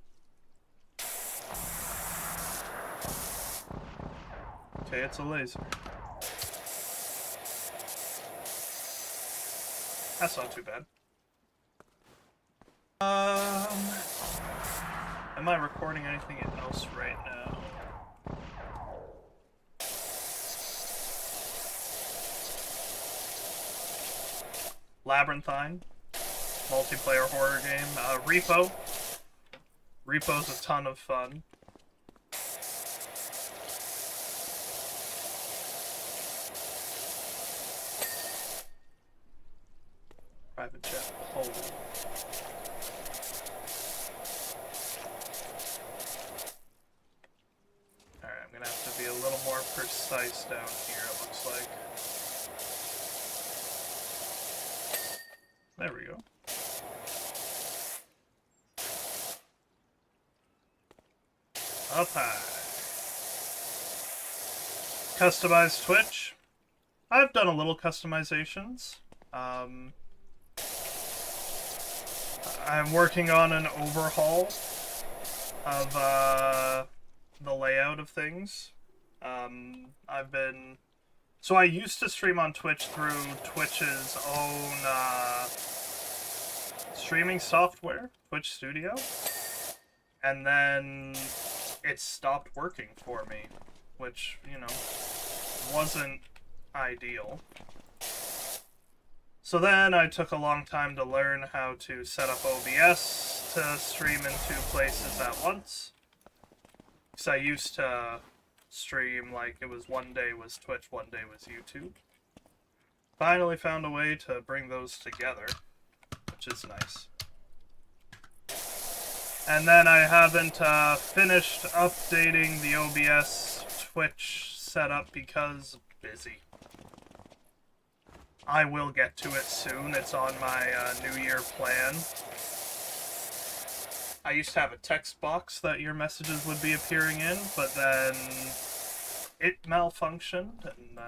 Okay, it's a laser. That's not too bad. Am I recording anything else right now? Labyrinthine, multiplayer horror game. Repo. Repo's a ton of fun. Private jet. Holy. Alright, I'm gonna have to be a little more precise down here, it looks like. There we go. Up high. Customize Twitch. I've done a little customizations. I'm working on an overhaul of the layout of things. So I used to stream on Twitch through Twitch's own streaming software, Twitch Studio, and then it stopped working for me, which, you know, wasn't ideal. So then I took a long time to learn how to set up OBS to stream in 2 places at once. Because I used to stream like it was one day was Twitch, one day was YouTube. Finally found a way to bring those together, which is nice. And then I haven't finished updating the OBS Twitch setup because busy. I will get to it soon. It's on my New Year plan. I used to have a text box that your messages would be appearing in, but then it malfunctioned, and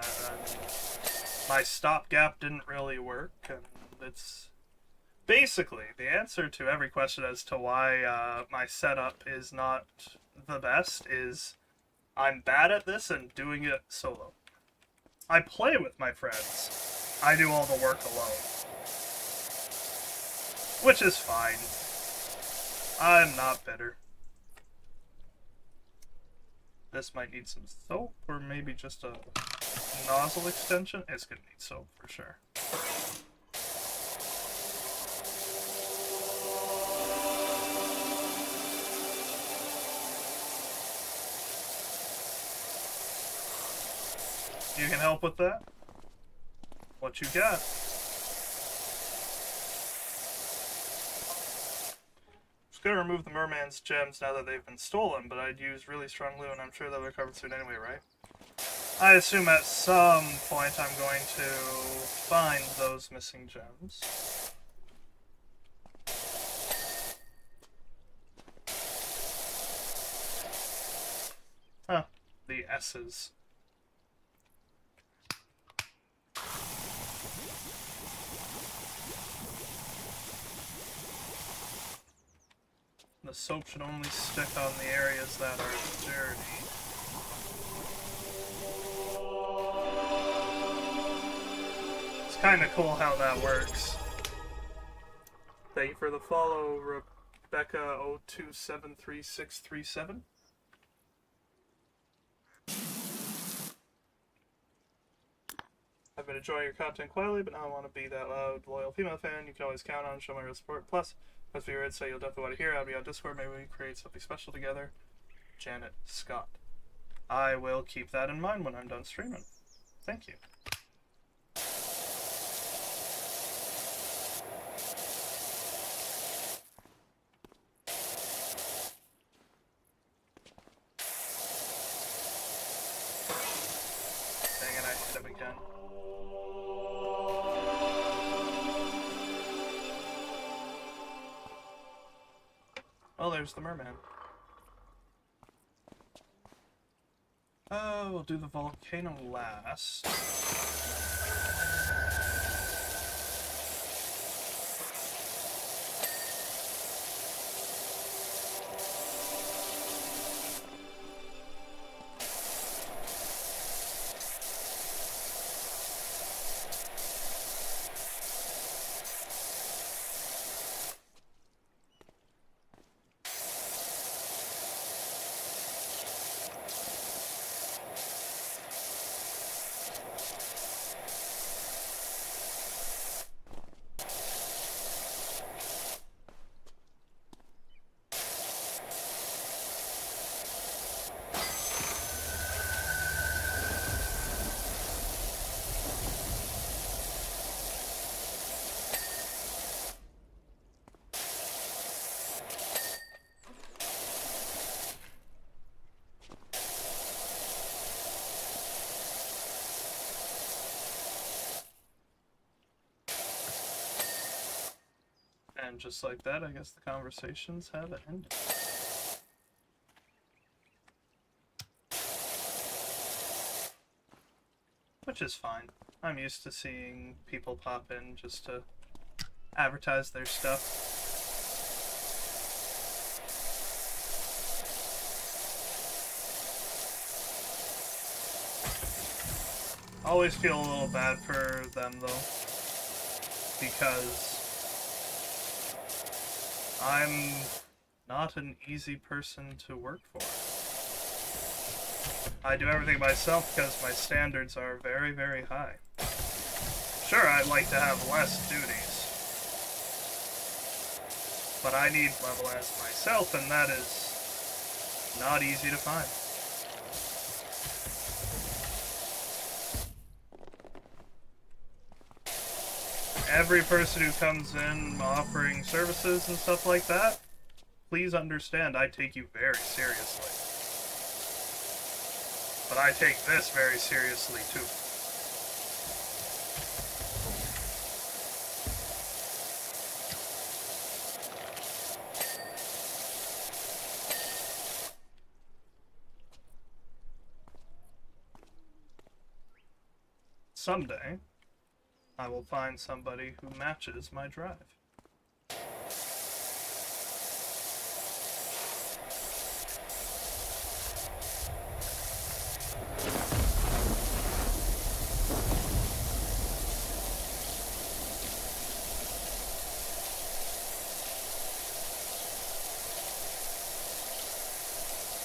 my stopgap didn't really work, and it's basically the answer to every question as to why my setup is not the best is I'm bad at this and doing it solo. I play with my friends. I do all the work alone. Which is fine. I'm not bitter. This might need some soap, or maybe just a nozzle extension. It's gonna need soap for sure. You can help with that? What you got? Just gonna remove the merman's gems now that they've been stolen, but I'd use really strong glue, and I'm sure they'll recover soon anyway, right? I assume at some point I'm going to find those missing gems. Huh, the S's. The soap should only stick on the areas that are dirty. It's kind of cool how that works. Thank you for the follow, Rebecca02733637. I've been enjoying your content quietly, but now I want to be that loud, loyal female fan you can always count on, show my real support. Plus, if you're in, so you'll definitely want to hear. I'll be on Discord. Maybe we create something special together. Janet Scott. I will keep that in mind when I'm done streaming. Thank you. Dang it, I hit him again. Oh, there's the merman. We'll do the volcano last. And just like that, I guess the conversations have ended. Which is fine. I'm used to seeing people pop in just to advertise their stuff. Always feel a little bad for them though, because I'm not an easy person to work for. I do everything myself because my standards are very, very high. Sure, I'd like to have less duties, but I need level S myself, and that is not easy to find. Every person who comes in offering services and stuff like that, please understand I take you very seriously. But I take this very seriously too. Someday, I will find somebody who matches my drive.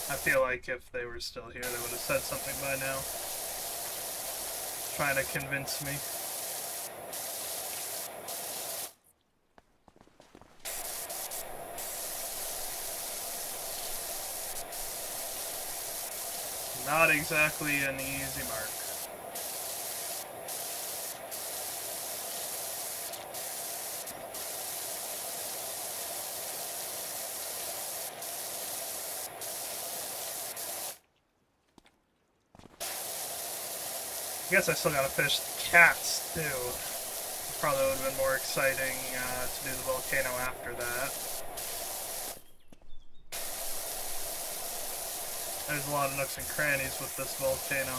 I feel like if they were still here, they would have said something by now. Trying to convince me. Not exactly an easy mark. I guess I still gotta fish the cats, too. Probably would have been more exciting to do the volcano after that. There's a lot of nooks and crannies with this volcano.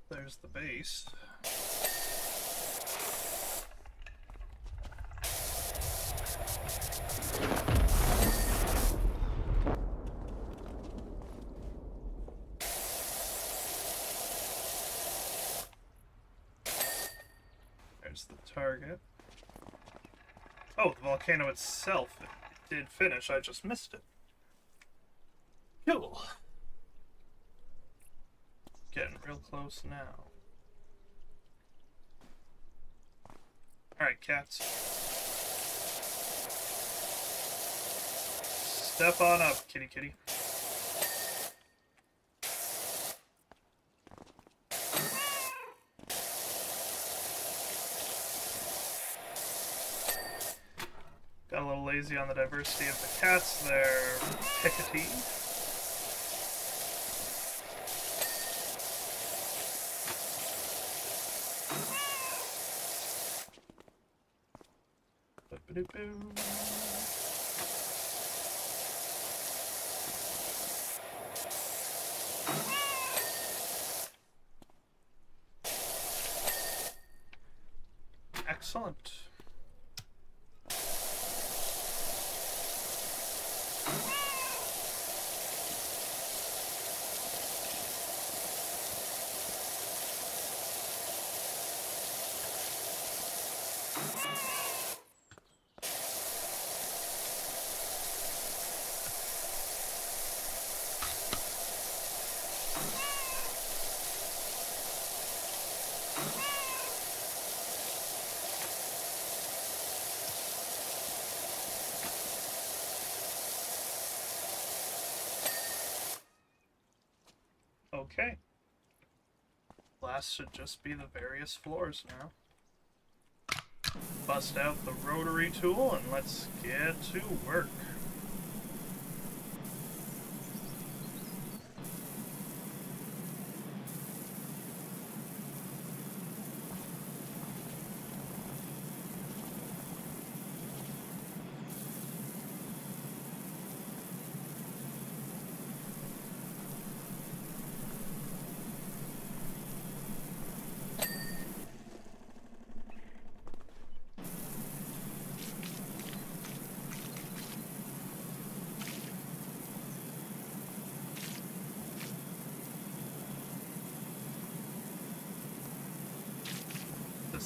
There's the base. There's the target. Oh, the volcano itself, it did finish, I just missed it. Cool. Getting real close now. Alright, cats. Step on up, kitty kitty. Got a little lazy on the diversity of the cats. They're pickety. Excellent. Okay. Last should just be the various floors now. Bust out the rotary tool and let's get to work.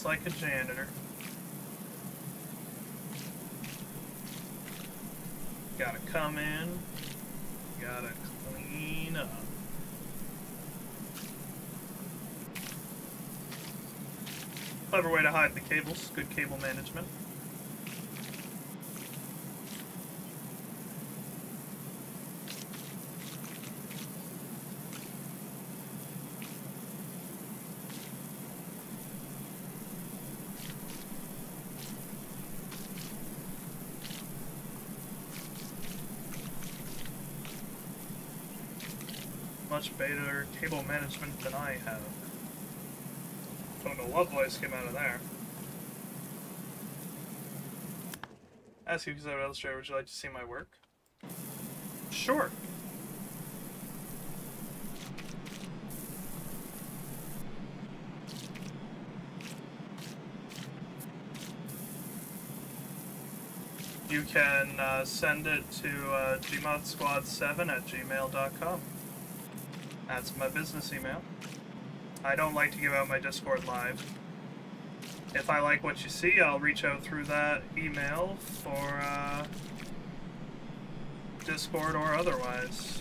just like a janitor. Gotta come in, gotta clean up. Clever way to hide the cables, good cable management. Much better cable management than I have. Don't know what voice came out of there. Ask you because I have Illustrator, would you like to see my work? Sure. You can send it to gmodsquad7@gmail.com. That's my business email. I don't like to give out my Discord live. If I like what you see, I'll reach out through that email for Discord or otherwise.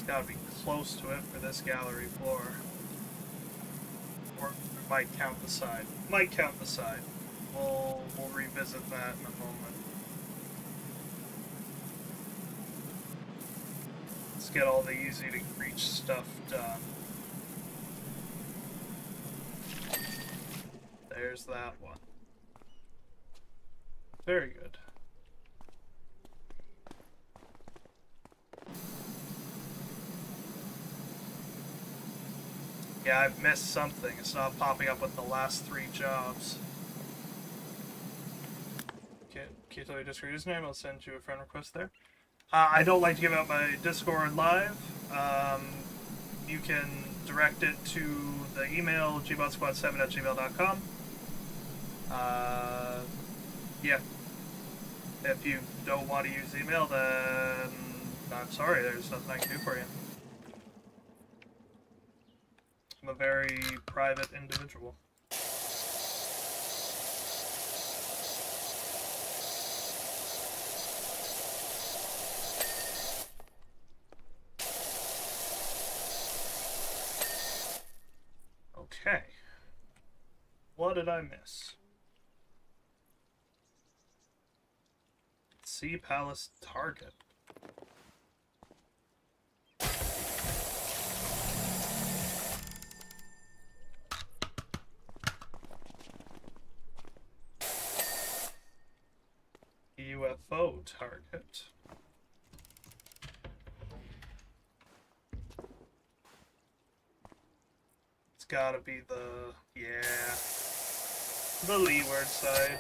Gotta be close to it for this gallery floor. Or might count the side. Might count the side. We'll revisit that in a moment. Let's get all the easy to reach stuff done. There's that one. Very good. Yeah, I've missed something. It's not popping up with the last 3 jobs. Can you tell your Discord username? I'll send you a friend request there. I don't like to give out my Discord live. You can direct it to the email gmodsquad7@gmail.com. Yeah. If you don't want to use email, then I'm sorry, there's nothing I can do for you. I'm a very private individual. Okay. What did I miss? Sea Palace Target. UFO target. It's gotta be the, the leeward side.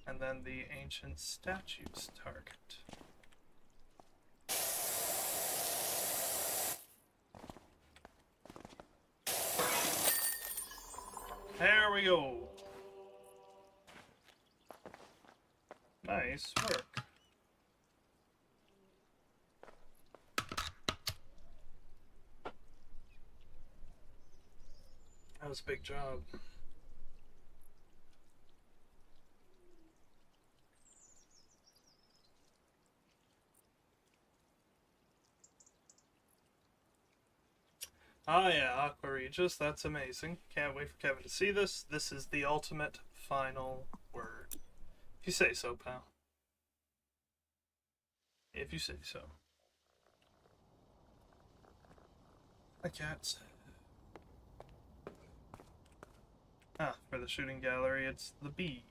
And then the ancient statues target. There we go. Nice work. That was a big job. Ah yeah, Aqua Regis, that's amazing. Can't wait for Kevin to see this. This is the ultimate final word. If you say so, pal. If you say so. My cat's... Ah, for the shooting gallery, it's the bee.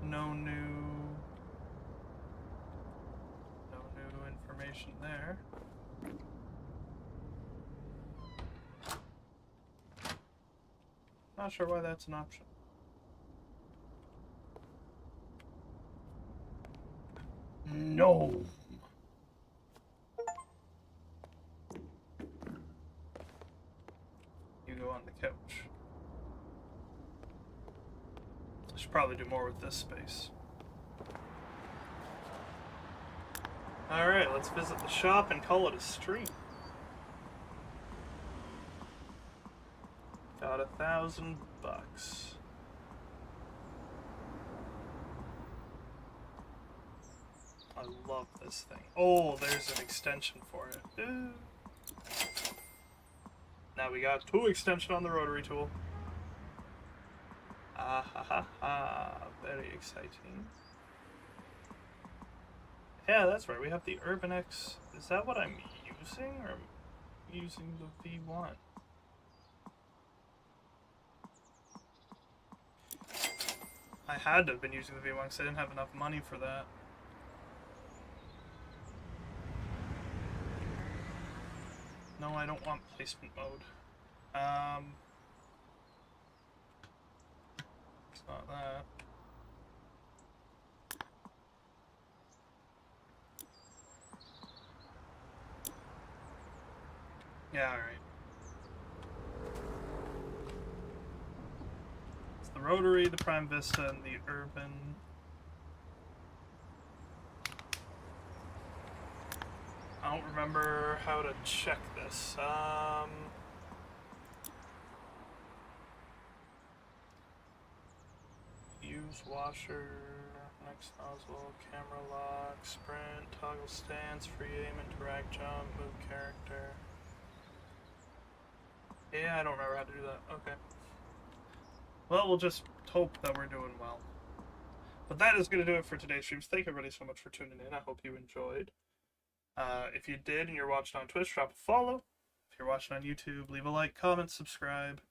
No new information there. Not sure why that's an option. No. You go on the couch. I should probably do more with this space. Alright, let's visit the shop and call it a stream. Got $1,000. I love this thing. Oh, there's an extension for it. Ooh. Now we got 2 extension on the rotary tool. Ah ha ha ha. Very exciting. Yeah, that's right. We have the Urban X. Is that what I'm using? Or am I using the V1? I had to have been using the V1 because I didn't have enough money for that. No, I don't want placement mode. It's not that. Yeah, alright. It's the rotary, the Prime Vista, and the Urban. I don't remember how to check this. Use washer, next nozzle, camera lock, sprint, toggle stance, free aim, interact jump, move character. Yeah, I don't remember how to do that. Okay. Well, we'll just hope that we're doing well. But that is going to do it for today's streams. Thank you everybody so much for tuning in. I hope you enjoyed. If you did and you're watching on Twitch, drop a follow. If you're watching on YouTube, leave a like, comment, subscribe.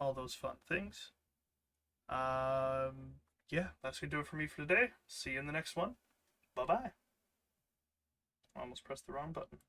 All those fun things. Yeah, that's going to do it for me for today. See you in the next one. Bye-bye. Almost pressed the wrong button.